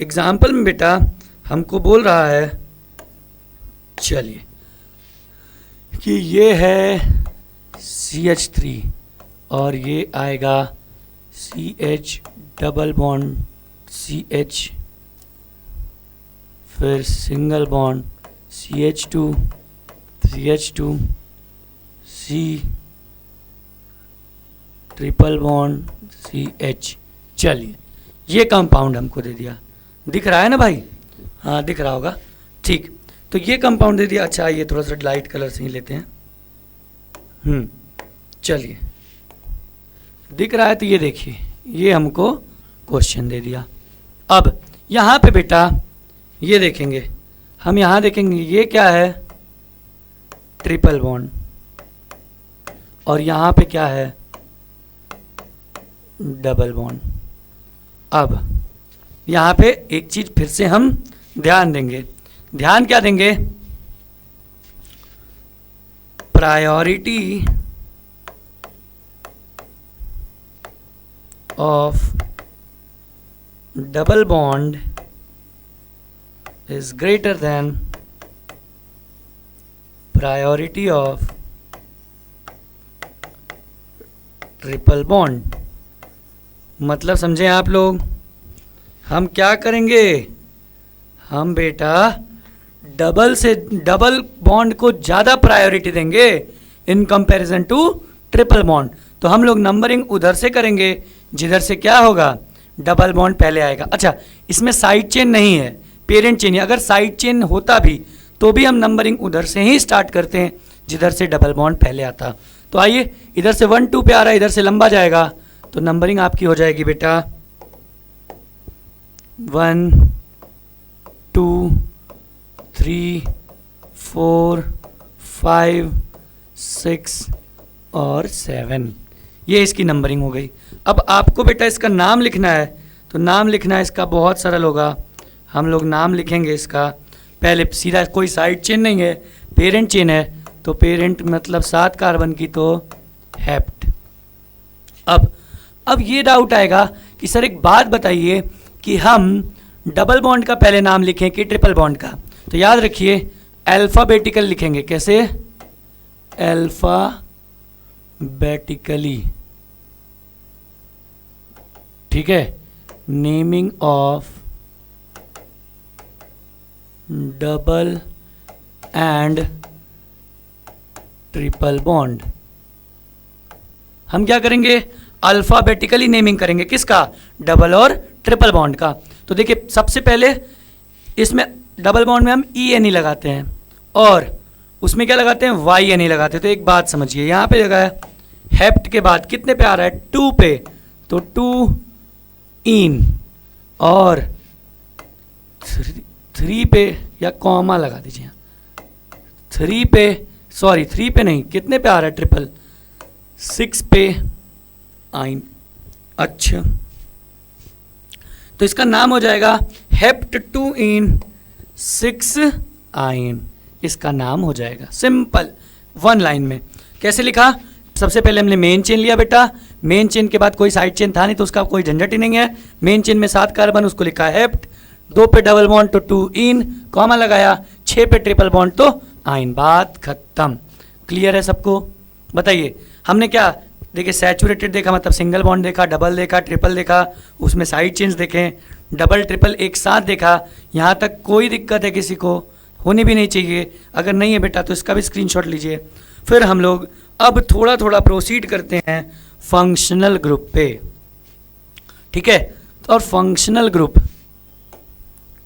एग्जाम्पल में बेटा हमको बोल रहा है, चलिए, कि ये है CH3 और ये आएगा CH डबल बॉन्ड CH, फिर single bond CH2 CH2 C triple bond CH। चलिए, ये कंपाउंड हमको दे दिया, दिख रहा है ना भाई? हाँ, दिख रहा होगा, ठीक। तो ये कंपाउंड दे दिया। अच्छा, ये थोड़ा सा लाइट कलर से ही लेते हैं। चलिए, दिख रहा है तो ये देखिए, ये हमको क्वेश्चन दे दिया। अब यहाँ पे बेटा ये देखेंगे, हम यहाँ देखेंगे ये क्या है, ट्रिपल बॉन्ड, और यहाँ पे क्या है, डबल बॉन्ड। अब यहाँ पे एक चीज फिर से हम ध्यान देंगे। ध्यान क्या देंगे, priority of double bond is greater than priority of triple bond. मतलब समझे आप लोग, हम क्या करेंगे, हम बेटा डबल बॉन्ड को ज़्यादा प्रायोरिटी देंगे in comparison to triple bond. तो हम लोग नंबरिंग उधर से करेंगे जिधर से क्या होगा, डबल बॉन्ड पहले आएगा। अच्छा, इसमें साइड चेन नहीं है, पेरेंट चेन है। अगर साइड चेन होता भी तो भी हम नंबरिंग उधर से ही स्टार्ट करते हैं जिधर से डबल बॉन्ड पहले आता। तो आइए, इधर से 1 2 पे आ रहा है, इधर से लंबा जाएगा, तो नंबरिंग आपकी हो जाएगी बेटा 1 2 3 4 5 6 और 7। ये इसकी नंबरिंग हो गई। अब आपको बेटा इसका नाम लिखना है, तो नाम लिखना है इसका बहुत सरल होगा। हम लोग नाम लिखेंगे इसका, पहले सीधा, कोई साइड चेन नहीं है, पेरेंट चेन है, तो पेरेंट मतलब 7 कार्बन की, तो हेप्ट। अब ये डाउट आएगा कि सर एक बात बताइए कि हम डबल बॉन्ड का पहले नाम लिखें कि ट्रिपल बॉन्ड का। तो याद रखिए, अल्फ़ाबेटिकल लिखेंगे। कैसे? अल्फ़ाबेटिकली, ठीक है। Naming of double and triple bond, हम क्या करेंगे, अल्फ़ाबेटिकली नेमिंग करेंगे। किसका? डबल और ट्रिपल बॉन्ड का। तो देखिए, सबसे पहले इसमें डबल बॉन्ड में हम ENE लगाते हैं और उसमें क्या लगाते हैं, YNE लगाते हैं। तो एक बात समझिए, यहाँ पे लगा है हेप्ट के बाद कितने पे आ रहा है, 2 पे, तो 2 इन, और 3 पे या कॉमा लगा दीजिए, 3 पे, सॉरी 3 पे नहीं, कितने पे आ रहा है ट्रिपल, 6 पे आइन। अच्छा, तो इसका नाम हो जाएगा हेप्ट 2 इन 6 आइन, इसका नाम हो जाएगा। सिंपल, 1 लाइन में। कैसे लिखा? सबसे पहले हमने मेन चेन लिया बेटा, मेन चेन के बाद कोई साइड चेन था नहीं तो उसका कोई झंझट ही नहीं है। मेन चेन में 7 कार्बन, उसको लिखा हेप्ट, 2 पे डबल बॉन्ड तो 2 इन, कॉमा लगाया, 6 पे ट्रिपल बॉन्ड तो आइन। बात खत्म। क्लियर है सबको? बताइए, हमने क्या देखिए, सैचुरेटेड देखा मतलब सिंगल बॉन्ड देखा, डबल देखा, ट्रिपल देखा, उसमें साइड चेन्स देखें, डबल ट्रिपल एक साथ देखा। यहाँ तक कोई दिक्कत है किसी को? होनी भी नहीं चाहिए। अगर नहीं है बेटा तो इसका भी स्क्रीनशॉट लीजिए। फिर हम लोग अब थोड़ा थोड़ा प्रोसीड करते हैं फंक्शनल ग्रुप पे, ठीक है। और फंक्शनल ग्रुप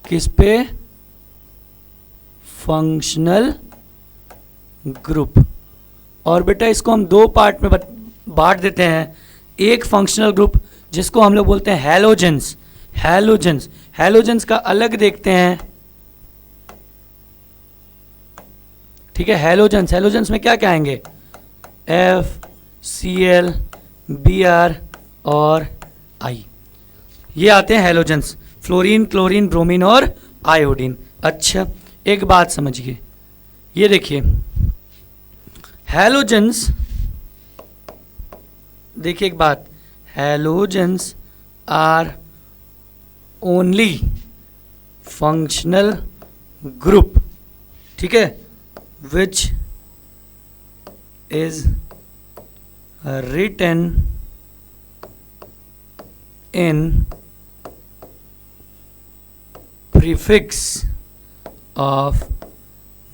किस पे? Functional group. और बेटा इसको हम दो पार्ट में बांट देते हैं। एक फंक्शनल ग्रुप जिसको हम लोग बोलते हैं हैलोजेंस। हैलोजेंस, हैलोजेंस का अलग देखते हैं, ठीक है। हैलोजेंस, हैलोजेंस में क्या क्या आएंगे? FCl, Br और I, ये आते हैं हैलोजेंस। फ्लोरीन, क्लोरीन, ब्रोमीन और आयोडीन। अच्छा एक बात समझिए, ये देखिए हैलोजेंस, देखिए एक बात, halogens are only functional group, ठीक है, which is written in prefix of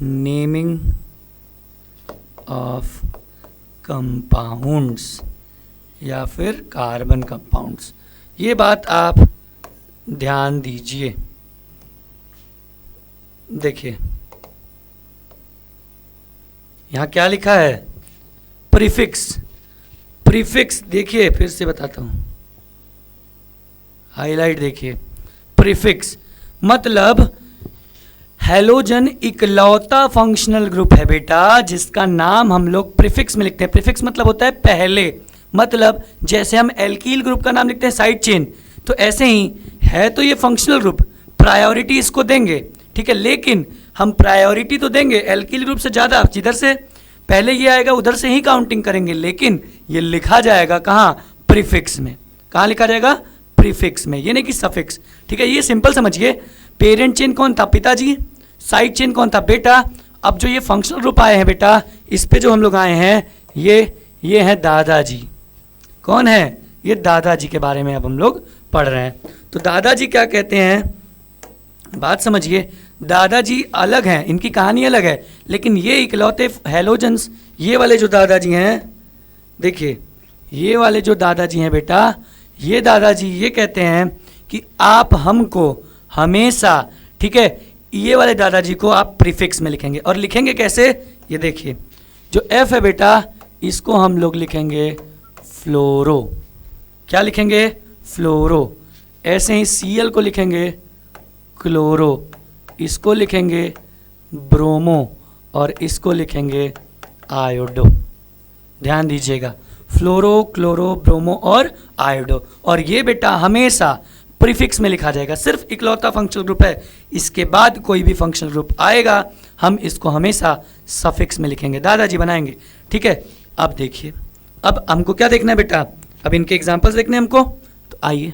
naming of compounds या फिर कार्बन कंपाउंड्स। ये बात आप ध्यान दीजिए। देखिए यहाँ क्या लिखा है? प्रीफिक्स। प्रीफिक्स देखिए, फिर से बताता हूं, हाईलाइट देखिए। प्रीफिक्स मतलब हैलोजन इकलौता फंक्शनल ग्रुप है बेटा जिसका नाम हम लोग प्रीफिक्स में लिखते हैं। प्रीफिक्स मतलब होता है पहले, मतलब जैसे हम एल्कील ग्रुप का नाम लिखते हैं साइड चेन, तो ऐसे ही है तो ये फंक्शनल ग्रुप, प्रायोरिटी इसको देंगे, ठीक है। लेकिन हम प्रायोरिटी तो देंगे एल्कील ग्रुप से ज़्यादा, जिधर से पहले ये आएगा उधर से ही काउंटिंग करेंगे, लेकिन ये लिखा जाएगा कहाँ? प्रीफिक्स में। कहाँ लिखा जाएगा? प्रीफिक्स में, ये नहीं कि सफिक्स, ठीक है। ये सिंपल समझिए। पेरेंट चेन कौन था? पिताजी। साइड चेन कौन था? बेटा। अब जो ये फंक्शनल ग्रुप आए हैं बेटा, इस पे जो हम लोग आए हैं, ये है दादाजी। कौन है? ये दादाजी के बारे में अब हम लोग पढ़ रहे हैं। तो दादाजी क्या कहते हैं, बात समझिए। दादाजी अलग हैं, इनकी कहानी अलग है, लेकिन ये इकलौते हैलोजेंस, ये वाले जो दादाजी हैं, देखिए ये वाले जो दादाजी हैं बेटा, ये दादाजी ये कहते हैं कि आप हमको हमेशा, ठीक है, ये वाले दादाजी को आप प्रीफिक्स में लिखेंगे। और लिखेंगे कैसे? ये देखिए, जो F है बेटा, इसको हम लोग लिखेंगे फ्लोरो। क्या लिखेंगे? फ्लोरो। ऐसे ही Cl को लिखेंगे क्लोरो, इसको लिखेंगे ब्रोमो और इसको लिखेंगे आयोडो। ध्यान दीजिएगा, फ्लोरो, क्लोरो, ब्रोमो और आयोडो। और ये बेटा हमेशा प्रीफिक्स में लिखा जाएगा, सिर्फ इकलौता फंक्शनल ग्रुप है। इसके बाद कोई भी फंक्शनल ग्रुप आएगा हम इसको हमेशा सफिक्स में लिखेंगे, दादाजी बनाएंगे, ठीक है। अब देखिए, अब हमको क्या देखना है बेटा? अब इनके एग्जाम्पल्स देखने हैं हमको, तो आइए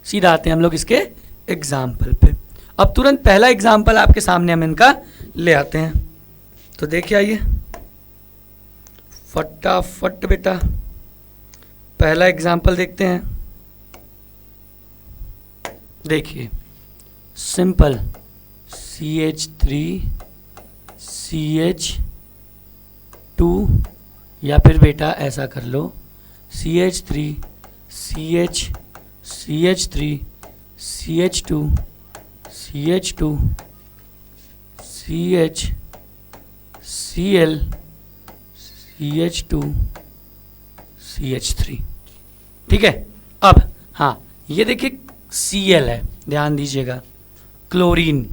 सीधा आते हैं हम लोग इसके एग्जाम्पल पे। अब तुरंत पहला एग्जाम्पल आपके सामने हम इनका ले आते हैं, तो देखिए आइए फटाफट बेटा पहला एग्जाम्पल देखते हैं। देखिए सिंपल CH3 CH2, या फिर बेटा ऐसा कर लो CH3 CH3 CH2 CH2 CH Cl CH2 CH3, ठीक है। अब हाँ ये देखिए Cl है, ध्यान दीजिएगा, क्लोरीन।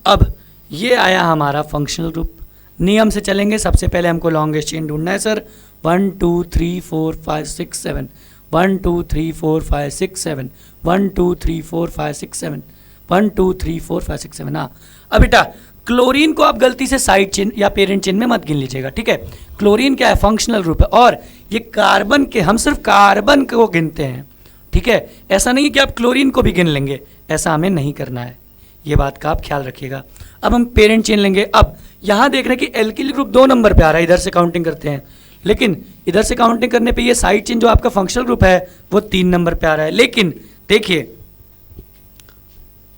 अब ये आया हमारा फंक्शनल ग्रुप। नियम से चलेंगे, सबसे पहले हमको लॉन्गेस्ट चेन ढूंढना है सर। 1 2 3 4 5 6 7 1 2 3 4 5 6 7 1 2 3 4 5 6 7 1 2 3 4 5 6 7। हाँ अब बेटा क्लोरीन को आप गलती से साइड चेन या पेरेंट चेन में मत गिन लीजिएगा, ठीक है। क्लोरीन क्या है? फंक्शनल ग्रुप है। और ये कार्बन के, हम सिर्फ कार्बन को गिनते हैं, ठीक है। ऐसा नहीं है कि आप क्लोरीन को भी गिन लेंगे, ऐसा हमें नहीं करना है, ये बात का आप ख्याल रखिएगा। अब हम पेरेंट चेन लेंगे। अब यहाँ देख रहे हैं कि एल्किल ग्रुप 2 नंबर पे आ रहा है, इधर से काउंटिंग करते हैं, लेकिन इधर से काउंटिंग करने पे ये साइड चेन जो आपका फंक्शनल ग्रुप है वो 3 नंबर पे आ रहा है। लेकिन देखिए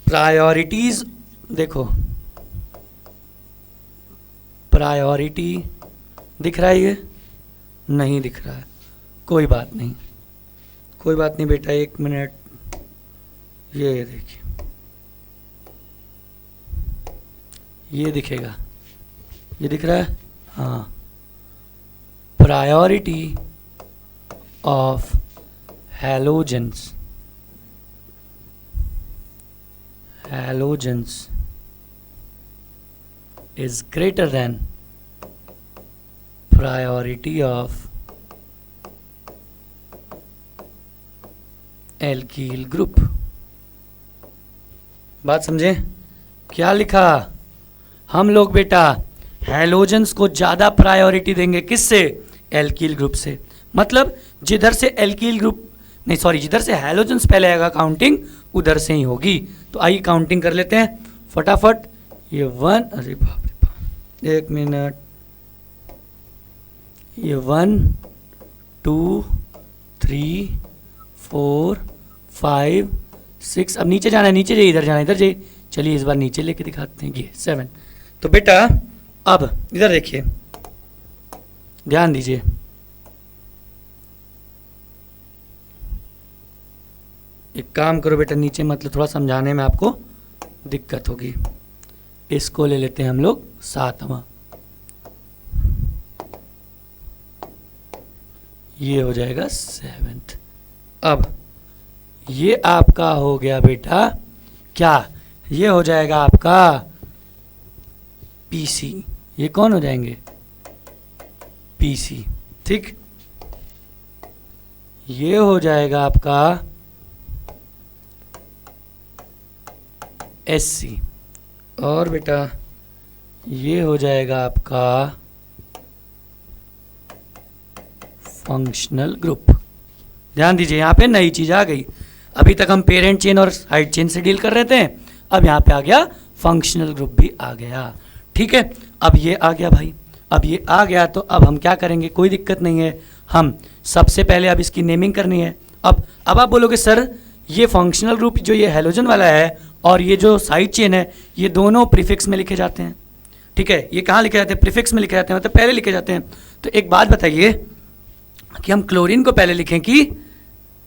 प्रायोरिटीज, देखो प्रायोरिटी दिख रहा है, ये नहीं दिख रहा है, कोई बात नहीं, कोई बात नहीं बेटा, 1 मिनट। ये देखिए, ये दिखेगा, ये दिख रहा है, हाँ। Priority of halogens, halogens is greater than priority of alkyl group। बात समझे? क्या लिखा? हम लोग बेटा हैलोजेंस को ज़्यादा प्रायोरिटी देंगे, किससे? एल्कील ग्रुप से। मतलब जिधर से एल्कील ग्रुप, नहीं सॉरी, जिधर से हैलोजेंस पहले आएगा काउंटिंग उधर से ही होगी। तो आइए काउंटिंग कर लेते हैं फटाफट। ये 1, अरे बाप रे बाप, 1 मिनट, ये 1 2 3 4 5 6, अब नीचे जाना है, नीचे जाइए, इधर जाना है, इधर जाइए। चलिए इस बार नीचे लेके दिखाते हैं, ये 7। तो बेटा अब इधर देखिए, ध्यान दीजिए, एक काम करो बेटा, नीचे मतलब थोड़ा समझाने में आपको दिक्कत होगी। इसको ले लेते हैं हम लोग 7वां, ये हो जाएगा 7th। अब ये आपका हो गया बेटा क्या? ये हो जाएगा आपका पीसी। ये कौन हो जाएंगे? पीसी, ठीक। ये हो जाएगा आपका एससी, और बेटा ये हो जाएगा आपका फंक्शनल ग्रुप। ध्यान दीजिए, यहाँ पे नई चीज आ गई। अभी तक हम पेरेंट चेन और साइड चेन से डील कर रहे थे, अब यहाँ पे आ गया फंक्शनल ग्रुप भी आ गया, ठीक है। अब ये आ गया भाई, अब ये आ गया, तो अब हम क्या करेंगे? कोई दिक्कत नहीं है, हम सबसे पहले अब इसकी नेमिंग करनी है। अब आप बोलोगे सर ये फंक्शनल ग्रुप जो ये हैलोजन वाला है और ये जो साइड चेन है, ये दोनों प्रीफिक्स में लिखे जाते हैं, ठीक है। ये कहाँ लिखे जाते हैं? प्रीफिक्स में लिखे जाते हैं, मतलब पहले लिखे जाते हैं। तो एक बात बताइए कि हम क्लोरीन को पहले लिखें कि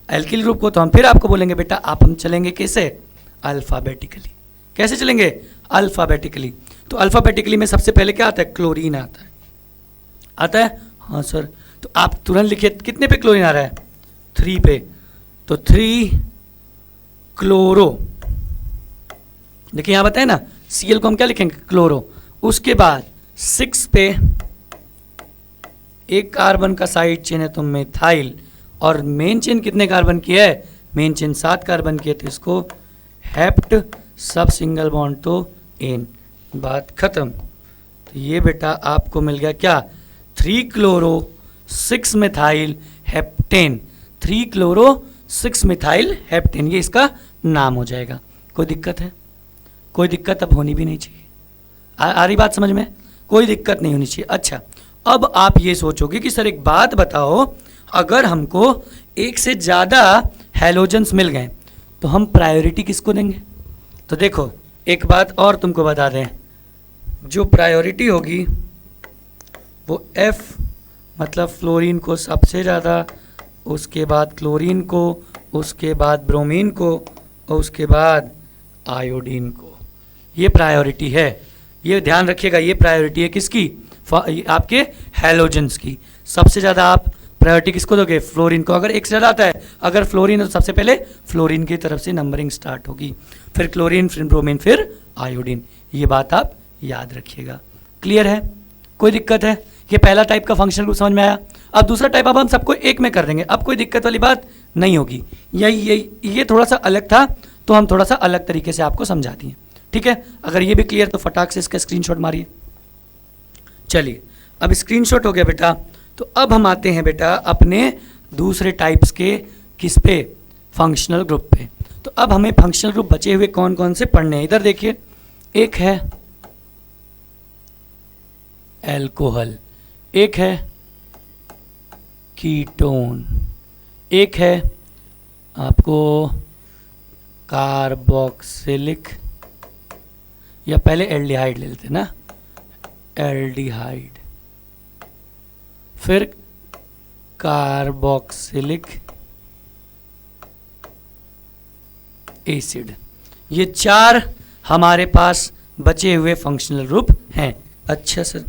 एल्किल ग्रुप को? तो हम फिर आपको बोलेंगे बेटा आप हम चलेंगे कैसे? अल्फ़ाबेटिकली। कैसे चलेंगे? अल्फ़ाबेटिकली। तो अल्फ़ाबेटिकली में सबसे पहले क्या आता है? क्लोरीन आता है। आता है? हाँ सर। तो आप तुरंत लिखिए, कितने पे क्लोरीन आ रहा है? 3 पे। तो 3 क्लोरो, देखिए यहाँ बताए ना, Cl को हम क्या लिखेंगे? क्लोरो। उसके बाद 6 पे एक कार्बन का साइड चेन है तो मिथाइल, और मेन चेन कितने कार्बन की है? मेन चेन 7 कार्बन की है, तो इसको हेप्ट, सब सिंगल बॉन्ड तो एन, बात खत्म। तो ये बेटा आपको मिल गया क्या? 3 chloro 6 methyl heptane, 3 chloro 6 methyl heptane, ये इसका नाम हो जाएगा। कोई दिक्कत है? कोई दिक्कत अब होनी भी नहीं चाहिए। आ रही बात समझ में? कोई दिक्कत नहीं होनी चाहिए। अच्छा, अब आप ये सोचोगे कि सर एक बात बताओ, अगर हमको एक से ज़्यादा हैलोजेंस मिल गए तो हम प्रायोरिटी किसको देंगे? तो देखो एक बात और तुमको बता दें, जो प्रायोरिटी होगी वो F मतलब फ्लोरीन को सबसे ज़्यादा, उसके बाद क्लोरीन को, उसके बाद ब्रोमीन को, और उसके बाद आयोडीन को। ये प्रायोरिटी है, ये ध्यान रखिएगा। ये प्रायोरिटी है किसकी? आपके हैलोजेंस की। सबसे ज़्यादा आप प्रायोरिटी किसको दोगे? फ्लोरीन को। अगर एक से ज़्यादा आता है, अगर फ्लोरीन है तो सबसे पहले फ्लोरीन की तरफ से नंबरिंग स्टार्ट होगी, फिर क्लोरीन, फिर ब्रोमीन, फिर आयोडीन। ये बात आप याद रखिएगा। क्लियर है? कोई दिक्कत है? ये पहला टाइप का फंक्शनल ग्रुप समझ में आया। अब दूसरा टाइप अब हम सबको एक में कर देंगे, अब कोई दिक्कत वाली बात नहीं होगी। ये थोड़ा सा अलग था, तो हम थोड़ा सा अलग तरीके से आपको समझा दिए, ठीक है। अगर ये भी क्लियर तो फटाक से इसका स्क्रीनशॉट मारिए। चलिए, अब स्क्रीनशॉट हो गया बेटा। तो अब हम आते हैं बेटा अपने दूसरे टाइप्स के किस पे? फंक्शनल ग्रुप पे। तो अब हमें फंक्शनल ग्रुप बचे हुए कौन कौन से पढ़ने हैं? इधर देखिए, एक है एल्कोहल, एक है कीटोन, एक है आपको कार्बोक्सिलिक, या पहले एल्डिहाइड ले लेते हैं ना, एल्डिहाइड, फिर कार्बोक्सिलिक एसिड। ये 4 हमारे पास बचे हुए फंक्शनल ग्रुप हैं। अच्छा सर,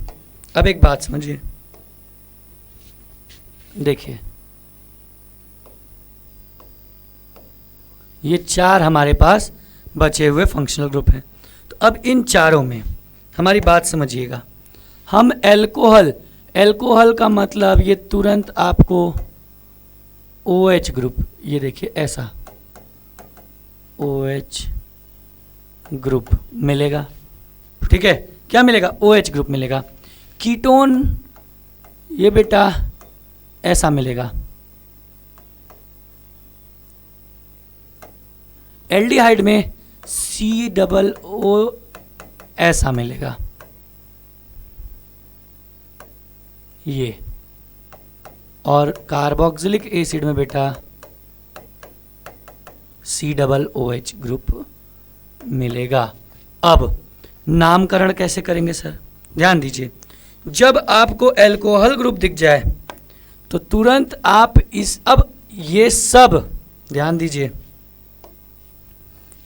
अब एक बात समझिए, देखिए ये 4 हमारे पास बचे हुए फंक्शनल ग्रुप हैं। तो अब इन चारों में हमारी बात समझिएगा, हम एल्कोहल का मतलब ये तुरंत आपको OH ग्रुप, ये देखिए ऐसा OH ग्रुप मिलेगा। ठीक है, क्या मिलेगा? OH ग्रुप मिलेगा। कीटोन ये बेटा ऐसा मिलेगा। एल्डिहाइड में COO ऐसा मिलेगा, ये। और कार्बोक्सिलिक एसिड में बेटा COOH ग्रुप मिलेगा। अब नामकरण कैसे करेंगे सर? ध्यान दीजिए, जब आपको एल्कोहल ग्रुप दिख जाए तो तुरंत आप अब ये सब, ध्यान दीजिए,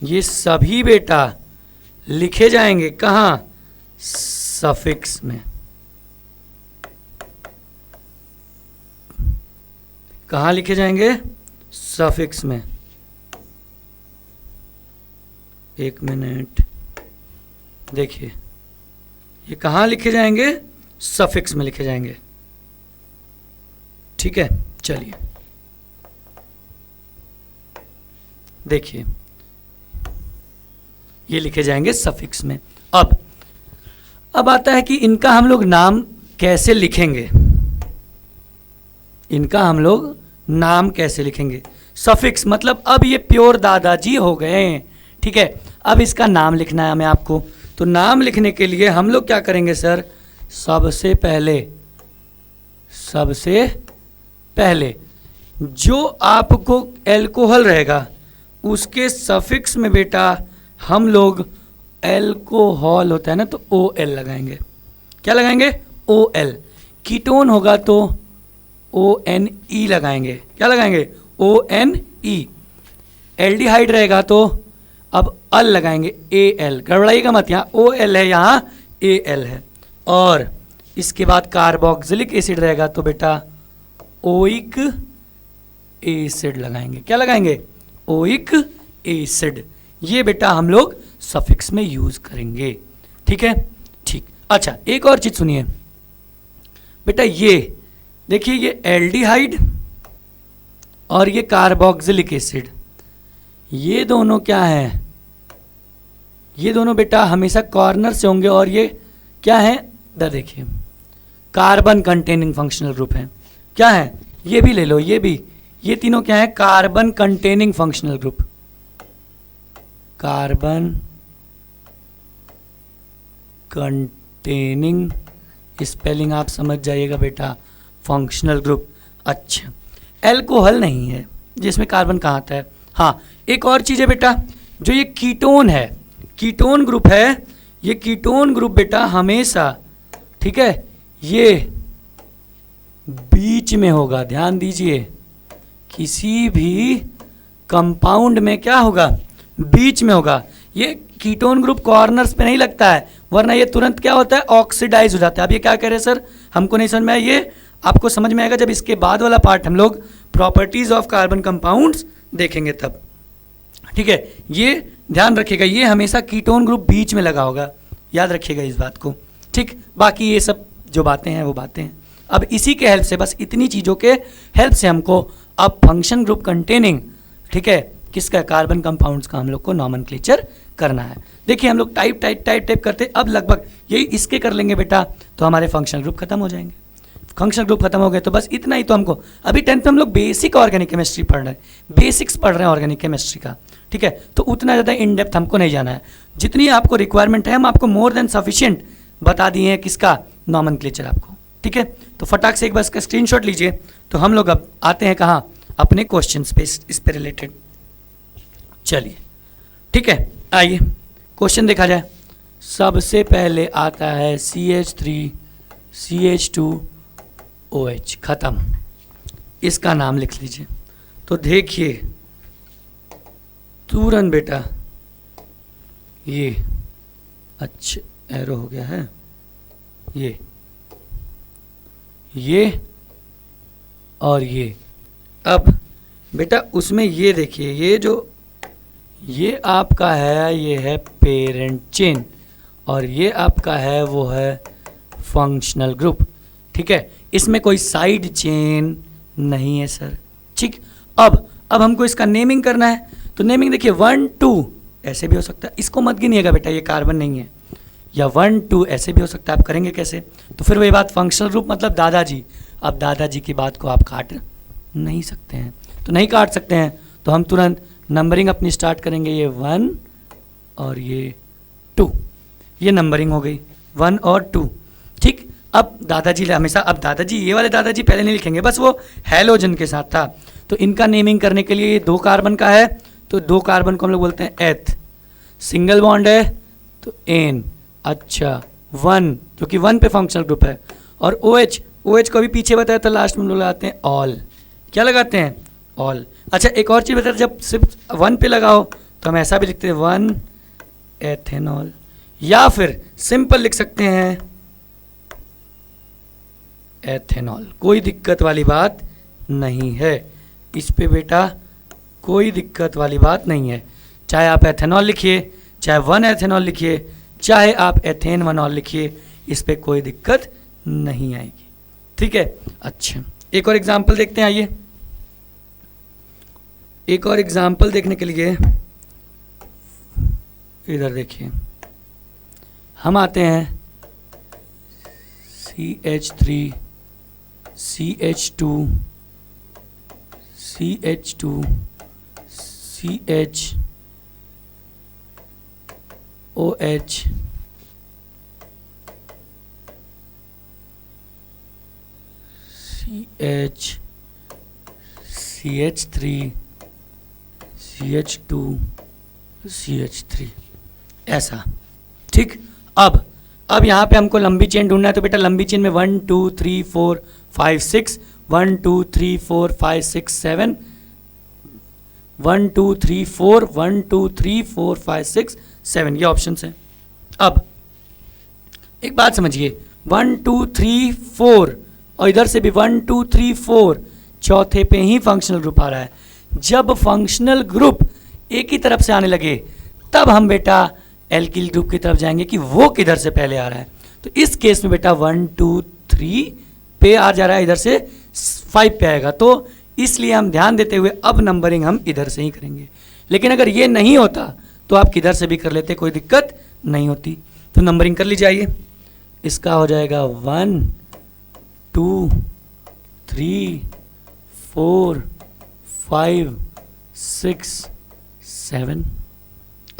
ये सभी बेटा लिखे जाएंगे कहाँ? सफिक्स में। कहाँ लिखे जाएंगे? सफिक्स में। एक मिनट, देखिए ये कहाँ लिखे जाएंगे? सफिक्स में लिखे जाएंगे। ठीक है, चलिए देखिए ये लिखे जाएंगे सफिक्स में। अब आता है कि इनका हम लोग नाम कैसे लिखेंगे। इनका हम लोग नाम कैसे लिखेंगे? सफिक्स मतलब अब ये प्योर दादाजी हो गए हैं। ठीक है, अब इसका नाम लिखना है हमें आपको। तो नाम लिखने के लिए हम लोग क्या करेंगे सर? सबसे पहले जो आपको एल्कोहल रहेगा उसके सफिक्स में बेटा हम लोग एल्कोहल होता है ना, तो OL लगाएंगे। क्या लगाएंगे? OL। कीटोन होगा तो ONE लगाएंगे। क्या लगाएंगे? ONE। एल्डिहाइड रहेगा तो अब अल लगाएंगे, AL। गड़बड़ाइएगा मत, यहाँ OL है, यहाँ AL है। और इसके बाद कार्बोक्सिलिक एसिड रहेगा तो बेटा ओइक एसिड लगाएंगे। क्या लगाएंगे? Oic acid. ये बेटा हम लोग सफिक्स में यूज करेंगे। ठीक है, ठीक। अच्छा, एक और चीज सुनिए बेटा, ये देखिए, ये एल्डिहाइड और ये कार्बोक्सिलिक एसिड, ये दोनों क्या हैं? ये दोनों बेटा हमेशा कॉर्नर से होंगे। और ये क्या है? इधर देखिए, कार्बन कंटेनिंग फंक्शनल ग्रुप है। क्या है? ये भी ले लो, ये भी, ये तीनों क्या है? Carbon containing functional group. Carbon containing, spelling आप समझ जाइएगा बेटा, फंक्शनल ग्रुप। अच्छा, एल्कोहल नहीं है जिसमें कार्बन कहाँ आता है। हाँ, एक और चीज़ है बेटा, जो ये कीटोन है, कीटोन ग्रुप है, ये कीटोन ग्रुप बेटा हमेशा, ठीक है, ये बीच में होगा। ध्यान दीजिए, किसी भी कंपाउंड में क्या होगा? बीच में होगा। ये कीटोन ग्रुप कॉर्नर्स पे नहीं लगता है, वरना ये तुरंत क्या होता है? ऑक्सीडाइज हो जाता है। अब ये क्या कह रहे हैं सर? हमको नहीं समझ में आया। ये आपको समझ में आएगा जब इसके बाद वाला पार्ट हम लोग प्रॉपर्टीज ऑफ कार्बन कंपाउंड्स देखेंगे तब। ठीक है, ये ध्यान रखिएगा, ये हमेशा कीटोन ग्रुप बीच में लगा होगा, याद रखिएगा इस बात को। ठीक, बाकी ये सब जो बातें हैं वो बातें हैं। अब इसी के हेल्प से, बस इतनी चीज़ों के हेल्प से हमको अब फंक्शन ग्रुप कंटेनिंग, ठीक है, किसका? कार्बन कंपाउंड्स का हम लोग को नॉमेनक्लेचर करना है। देखिए हम लोग टाइप करते, अब लगभग यही इसके कर लेंगे बेटा, तो हमारे फंक्शनल ग्रुप खत्म हो जाएंगे। फंक्शनल ग्रुप खत्म हो गए तो बस इतना ही तो हमको, अभी 10th में हम लोग बेसिक ऑर्गेनिक केमिस्ट्री पढ़ रहे हैं, बेसिक्स पढ़ रहे हैं ऑर्गेनिक केमिस्ट्री का। ठीक है, तो उतना ज़्यादा इन डेप्थ हमको नहीं जाना है। जितनी आपको रिक्वायरमेंट है हम आपको मोर देन सफिशिएंट बता दिए हैं, किसका? नॉमेनक्लेचर आपको। ठीक है, तो फटाक से एक बार इसका स्क्रीनशॉट लीजिए। तो हम लोग अब आते हैं कहाँ? अपने क्वेश्चन पे, इस पे रिलेटेड। चलिए ठीक है, आइए क्वेश्चन देखा जाए। सबसे पहले आता है CH3 CH2 OH, खत्म। इसका नाम लिख लीजिए। तो देखिए तुरंत बेटा ये अच्छा एरो हो गया है, ये और ये। अब बेटा उसमें ये देखिए, ये आपका है, ये है पेरेंट चेन, और ये आपका है वो है फंक्शनल ग्रुप। ठीक है, इसमें कोई साइड चेन नहीं है सर। ठीक, अब हमको इसका नेमिंग करना है। तो नेमिंग देखिए 1 2 ऐसे भी हो सकता है, इसको मत गिनिएगा बेटा, ये कार्बन नहीं है। या 1 2 ऐसे भी हो सकता है, आप करेंगे कैसे? तो फिर वही बात, फंक्शनल ग्रुप मतलब दादाजी। अब दादाजी की बात को आप काट नहीं सकते हैं, तो नहीं काट सकते हैं, तो हम तुरंत नंबरिंग अपनी स्टार्ट करेंगे। ये 1 और ये 2, ये नंबरिंग हो गई 1 और 2। ठीक, अब दादाजी हमेशा, अब दादाजी ये वाले दादाजी पहले नहीं लिखेंगे, बस वो हैलोजन के साथ था, तो इनका नेमिंग करने के लिए ये 2 कार्बन का है, तो 2 कार्बन को हम लोग बोलते हैं एथ। सिंगल बॉन्ड है तो एन। अच्छा 1, क्योंकि 1 पे फंक्शनल ग्रुप है। और OH को भी पीछे बताया था, लास्ट में हम लोग लगाते हैं ऑल। क्या लगाते हैं? ऑल। अच्छा एक और चीज़ बताया, जब सिर्फ 1 पे लगाओ तो हम ऐसा भी लिखते हैं 1 एथेनॉल, या फिर सिंपल लिख सकते हैं एथेनॉल। कोई दिक्कत वाली बात नहीं है इस पे बेटा, कोई दिक्कत वाली बात नहीं है। चाहे आप एथेनॉल लिखिए, चाहे 1 एथेनॉल लिखिए, चाहे आप एथेन 1 ऑल लिखिए, इस पे कोई दिक्कत नहीं आएगी। ठीक है, अच्छा एक और एग्जाम्पल देखते हैं। आइए एक और एग्जाम्पल देखने के लिए इधर देखिए, हम आते हैं CH3 CH2 CH2 CH OH CH CH3 CH2 CH3 ऐसा। ठीक, अब यहाँ पे हमको लंबी चेन ढूंढना है, तो बेटा लंबी चेन में 1 2 3 4 5 6 1 2 3 4 5 6 7 1 2 3 4 1 2 3 4 5 6 7 ये ऑप्शन है। अब एक बात समझिए, 1 2 3 4 और इधर से भी 1 2 3 4, चौथे पे ही फंक्शनल ग्रुप आ रहा है। जब फंक्शनल ग्रुप एक ही तरफ से आने लगे तब हम बेटा एल्किल ग्रुप की तरफ जाएंगे कि वो किधर से पहले आ रहा है। तो इस केस में बेटा 1 2 3 पे आ जा रहा है, इधर से 5 पे आएगा, तो इसलिए हम ध्यान देते हुए अब नंबरिंग हम इधर से ही करेंगे। लेकिन अगर ये नहीं होता तो आप किधर से भी कर लेते, कोई दिक्कत नहीं होती। तो नंबरिंग कर लीजिए। आइए, इसका हो जाएगा 1 2 3 4 5 6 7।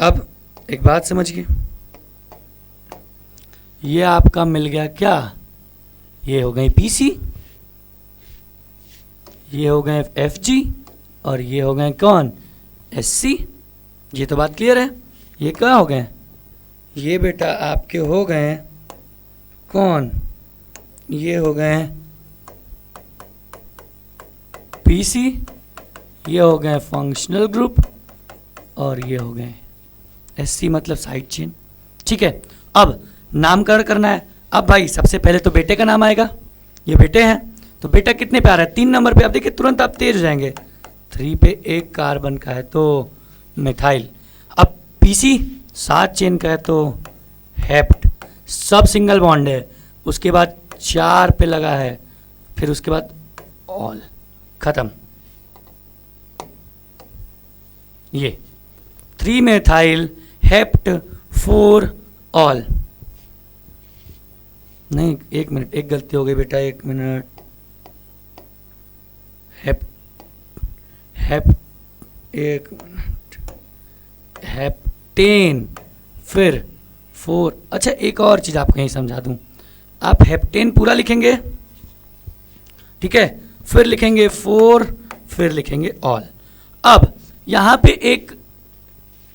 अब एक बात समझिए, ये आपका मिल गया क्या? ये हो गए PC, ये हो गए FG और ये हो गए कौन? SC। ये तो बात क्लियर है। ये क्या हो गए? ये बेटा आपके हो गए कौन? ये हो गए PC, ये हो गए फंक्शनल ग्रुप और ये हो गए SC मतलब साइड चेन। ठीक है, अब नामकरण करना है। अब भाई सबसे पहले तो बेटे का नाम आएगा, ये बेटे हैं, तो बेटा कितने पे आ रहा है? 3 नंबर पे। आप देखिए तुरंत आप तेज हो जाएंगे, 3 पे 1 कार्बन का है तो मिथाइल। अब PC 7 चेन का है तो हेप्ट, सब सिंगल बॉन्ड है। उसके बाद 4 पे लगा है, फिर उसके बाद ऑल, खत्म। ये 3 मेथाइल हेप्ट 4 ऑल। नहीं, 1 मिनट, एक गलती हो गई बेटा, 1 मिनट। एक मिनट, हेप्टेन फिर 4। अच्छा एक और चीज़ आपको यहीं समझा दूं, आप हेप्टेन पूरा लिखेंगे, ठीक है, फिर लिखेंगे 4, फिर लिखेंगे ऑल। अब यहाँ पे एक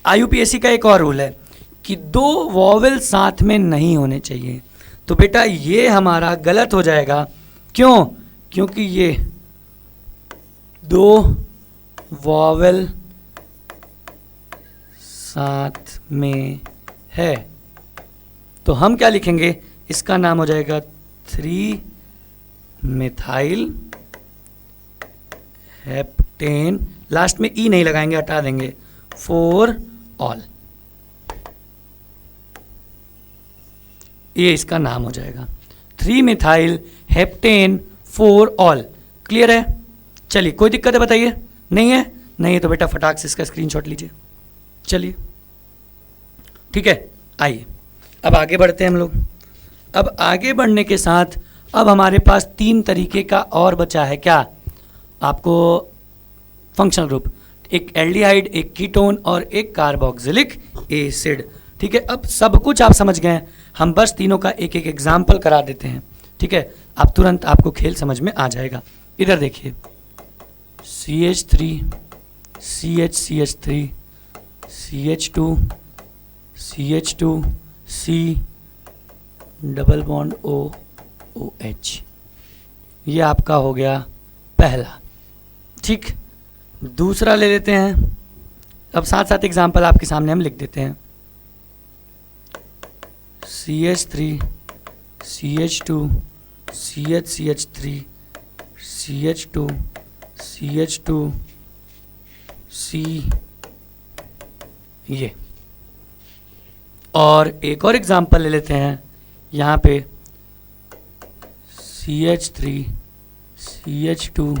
IUPAC का एक और रूल है कि 2 वॉवेल साथ में नहीं होने चाहिए। तो बेटा ये हमारा गलत हो जाएगा। क्यों? क्योंकि ये दो वॉवेल साथ में है, तो हम क्या लिखेंगे, इसका नाम हो जाएगा 3 मिथाइल हेप्टेन, लास्ट में ई नहीं लगाएंगे, हटा देंगे, 4 ऑल, ये इसका नाम हो जाएगा 3 मिथाइल हेप्टेन 4 ऑल। क्लियर है? चलिए, कोई दिक्कत है बताइए? नहीं है? नहीं है तो बेटा फटाक से इसका स्क्रीनशॉट लीजिए। चलिए ठीक है, आइए अब आगे बढ़ते हैं हम लोग। अब आगे बढ़ने के साथ अब हमारे पास 3 तरीके का और बचा है। क्या? आपको फंक्शनल ग्रुप, एक एल्डिहाइड, एक कीटोन और एक कार्बोक्सिलिक एसिड। ठीक है, अब सब कुछ आप समझ गए हैं, हम बस तीनों का एक एक एग्जाम्पल करा देते हैं। ठीक है, अब तुरंत आपको खेल समझ में आ जाएगा। इधर देखिए, CH3 CH3 CH2 CH2 C double bond OH, ये आपका हो गया पहला। ठीक, दूसरा ले लेते हैं। अब साथ साथ एग्जाम्पल आपके सामने हम लिख देते हैं। CH3 CH2 CH3 CH2 CH2 C, ये। और एक और एग्जाम्पल ले लेते हैं यहाँ पे, CH3 CH2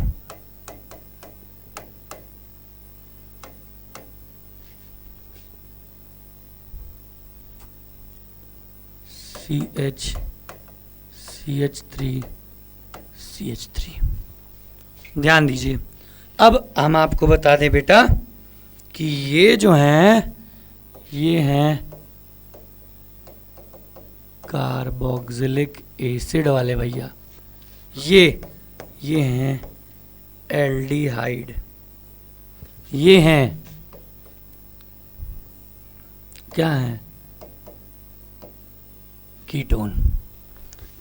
CH3 CH3। ध्यान दीजिए, अब हम आपको बता दें बेटा कि ये जो हैं ये हैं कार्बोक्सिलिक एसिड वाले भैया, ये हैं एल्डिहाइड, ये हैं क्या हैं, कीटोन।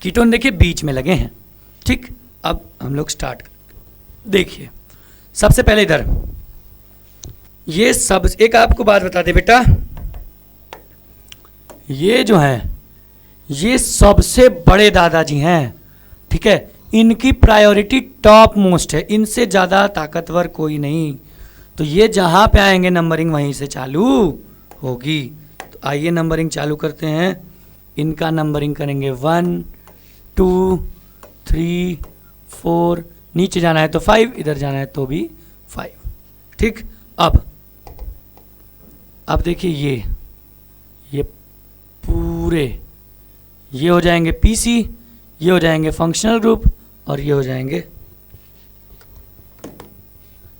कीटोन देखिए बीच में लगे हैं। ठीक, अब हम लोग स्टार्ट देखिए, सबसे पहले इधर ये सब, एक आपको बात बता दे बेटा, ये जो हैं ये सबसे बड़े दादाजी हैं। ठीक है, इनकी प्रायोरिटी टॉप मोस्ट है, इनसे ज़्यादा ताकतवर कोई नहीं। तो ये जहाँ पे आएंगे नंबरिंग वहीं से चालू होगी। तो आइए नंबरिंग चालू करते हैं। इनका नंबरिंग करेंगे 1 2 3 4, नीचे जाना है तो 5, इधर जाना है तो भी 5। ठीक, अब देखिए ये पूरे ये हो जाएंगे PC, ये हो जाएंगे फंक्शनल ग्रुप और ये हो जाएंगे,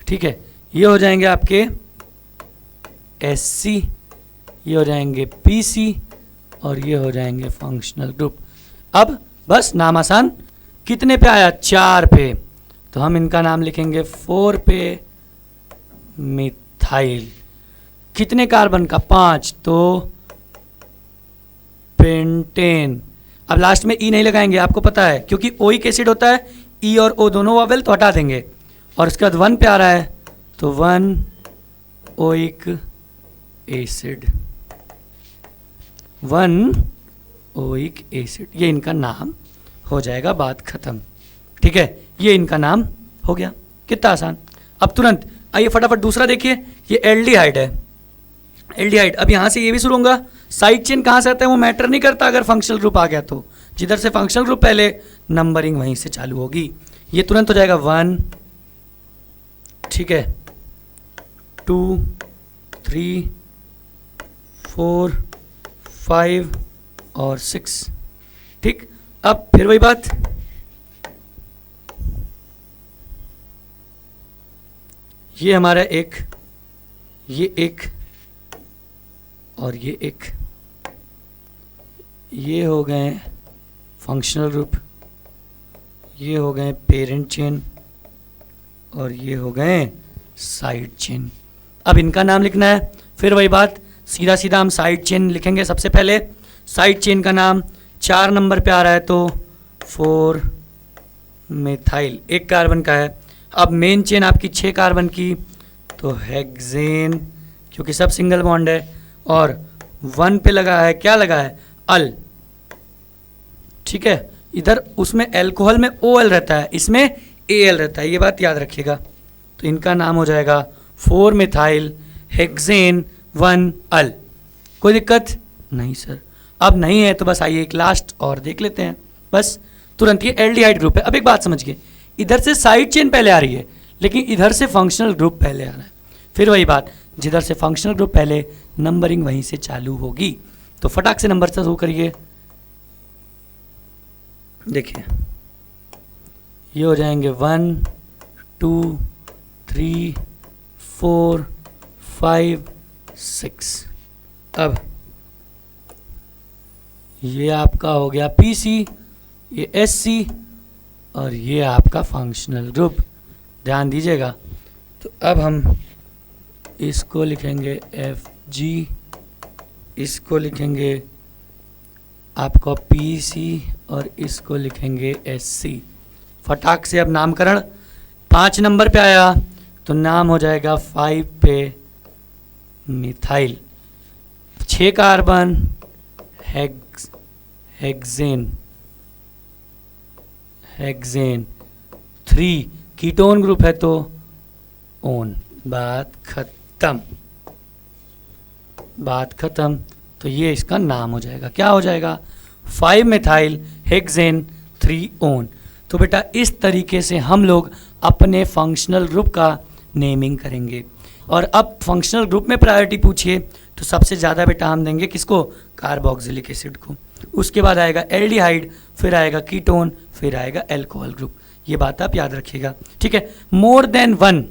ठीक है, ये हो जाएंगे आपके SC, ये हो जाएंगे PC और ये हो जाएंगे फंक्शनल ग्रुप। अब बस नाम आसान, कितने पे आया? 4 पे, तो हम इनका नाम लिखेंगे 4 पे मिथाइल। कितने कार्बन का? 5, तो पेंटेन। अब लास्ट में ई नहीं लगाएंगे, आपको पता है, क्योंकि ओइक एसिड होता है, ई और ओ दोनों वावेल तो हटा देंगे। और उसके बाद 1 पे आ रहा है तो 1 ओइक एसिड, 1 ओइक एसिड, ये इनका नाम हो जाएगा, बात खत्म। ठीक है, ये इनका नाम हो गया। कितना आसान। अब तुरंत आइए फटाफट दूसरा देखिए, ये एल्डिहाइड है। एल्डिहाइड, अब यहाँ से ये भी शुरू होगा। साइड चेन कहाँ से आता है वो मैटर नहीं करता, अगर फंक्शनल ग्रुप आ गया तो जिधर से फंक्शनल ग्रुप पहले, नंबरिंग वहीं से चालू होगी। ये तुरंत हो जाएगा 1, ठीक है, 2 3 4 5 और 6। ठीक, अब फिर वही बात, ये हमारा एक, ये एक और ये एक, ये हो गए फंक्शनल ग्रुप, ये हो गए पेरेंट चेन और ये हो गए साइड चेन। अब इनका नाम लिखना है, फिर वही बात, सीधा सीधा हम साइड चेन लिखेंगे। सबसे पहले साइड चेन का नाम 4 नंबर पे आ रहा है तो 4 मिथाइल, एक कार्बन का है। अब मेन चेन आपकी 6 कार्बन की, तो हेक्सेन, क्योंकि सब सिंगल बॉन्ड है, और 1 पे लगा है, क्या लगा है, अल, ठीक है। इधर उसमें एल्कोहल में OL रहता है, इसमें AL रहता है, ये बात याद रखिएगा। तो इनका नाम हो जाएगा 4 मिथाइल हेक्सेन 1 अल। कोई दिक्कत नहीं सर, अब नहीं है तो बस आइए एक लास्ट और देख लेते हैं, बस तुरंत। ये एल्डिहाइड ग्रुप है। अब एक बात समझिए, इधर से साइड चेन पहले आ रही है, लेकिन इधर से फंक्शनल ग्रुप पहले आ रहा है। फिर वही बात, जिधर से फंक्शनल ग्रुप पहले, नंबरिंग वहीं से चालू होगी। तो फटाक से नंबर से शुरू करिए। देखिए ये हो जाएंगे 1 2 3 4 5 6। अब ये आपका हो गया PC, ये SC, और ये आपका फंक्शनल ग्रुप। ध्यान दीजिएगा। तो अब हम इसको लिखेंगे FG, इसको लिखेंगे आपका PC, और इसको लिखेंगे SC। फटाक से अब नामकरण 5 नंबर पे आया तो नाम हो जाएगा 5 पे methyl, 6 carbon hexane, 3 ketone group है तो ओन। बात खत्म, बात खत्म। तो ये इसका नाम हो जाएगा, क्या हो जाएगा, 5 मिथाइल हेक्सेन 3 ओन। तो बेटा इस तरीके से हम लोग अपने फंक्शनल ग्रुप का नेमिंग करेंगे। और अब फंक्शनल ग्रुप में प्रायोरिटी पूछिए तो सबसे ज़्यादा बेटा हम देंगे किसको, कार्बोक्सिलिक एसिड को। उसके बाद आएगा एल्डिहाइड, फिर आएगा कीटोन, फिर आएगा एल्कोहल ग्रुप। ये बात आप याद रखिएगा, ठीक है। मोर देन 1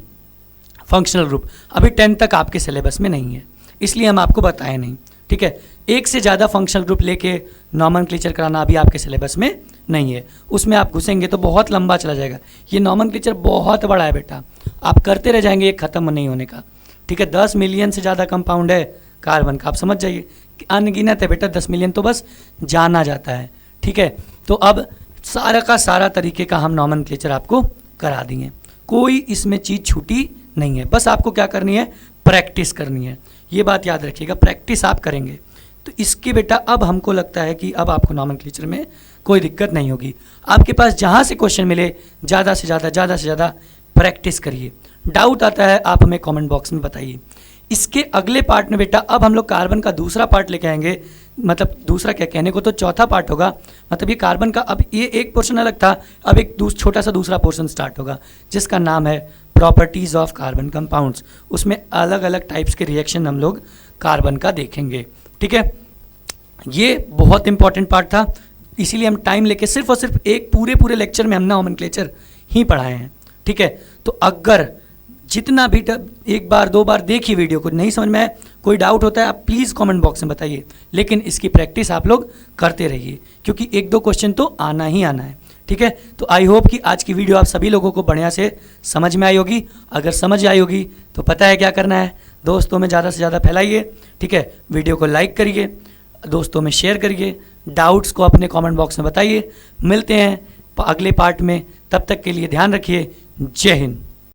फंक्शनल ग्रुप अभी 10 तक आपके सिलेबस में नहीं है, इसलिए हम आपको बताए नहीं, ठीक है। एक से ज़्यादा फंक्शनल ग्रुप लेके नॉमेनक्लेचर कराना अभी आपके सिलेबस में नहीं है। उसमें आप घुसेंगे तो बहुत लंबा चला जाएगा। ये नॉमेनक्लेचर बहुत बड़ा है बेटा, आप करते रह जाएंगे, ये ख़त्म नहीं होने का, ठीक है। 10 मिलियन से ज़्यादा कंपाउंड है कार्बन का, आप समझ जाइए, अनगिनत है बेटा। 10 मिलियन तो बस जाना जाता है, ठीक है। तो अब सारा का सारा तरीके का हम नॉमेनक्लेचर आपको करा देंगे, कोई इसमें चीज़ छूटी नहीं है। बस आपको क्या करनी है, प्रैक्टिस करनी है। ये बात याद रखिएगा, प्रैक्टिस आप करेंगे तो इसके बेटा अब हमको लगता है कि अब आपको नॉमेनक्लेचर में कोई दिक्कत नहीं होगी। आपके पास जहाँ से क्वेश्चन मिले ज़्यादा से ज़्यादा प्रैक्टिस करिए। डाउट आता है आप हमें कमेंट बॉक्स में बताइए। इसके अगले पार्ट में बेटा अब हम लोग कार्बन का दूसरा पार्ट लेके आएंगे, मतलब दूसरा क्या कहने को तो चौथा पार्ट होगा। मतलब ये कार्बन का अब ये एक पोर्शन अलग था, अब एक छोटा सा दूसरा पोर्शन स्टार्ट होगा जिसका नाम है प्रॉपर्टीज़ ऑफ कार्बन कंपाउंड्स। उसमें अलग अलग टाइप्स के रिएक्शन हम लोग कार्बन का देखेंगे, ठीक है। ये बहुत इंपॉर्टेंट पार्ट था, इसीलिए हम टाइम लेके सिर्फ और सिर्फ एक पूरे लेक्चर में हमने नॉमेनक्लेचर ही पढ़ाए हैं, ठीक है। तो अगर जितना भी एक बार 2 बार देखिए वीडियो को, नहीं समझ में आए, कोई डाउट होता है आप प्लीज़ कमेंट बॉक्स में बताइए, लेकिन इसकी प्रैक्टिस आप लोग करते रहिए क्योंकि 1-2 क्वेश्चन तो आना ही आना है, ठीक है। तो आई होप कि आज की वीडियो आप सभी लोगों को बढ़िया से समझ में आई होगी। अगर समझ आई होगी तो पता है क्या करना है, दोस्तों में ज़्यादा से ज़्यादा फैलाइए, ठीक है। वीडियो को लाइक करिए, दोस्तों में शेयर करिए, डाउट्स को अपने कमेंट बॉक्स में बताइए। मिलते हैं अगले पार्ट में, तब तक के लिए ध्यान रखिए। जय हिंद।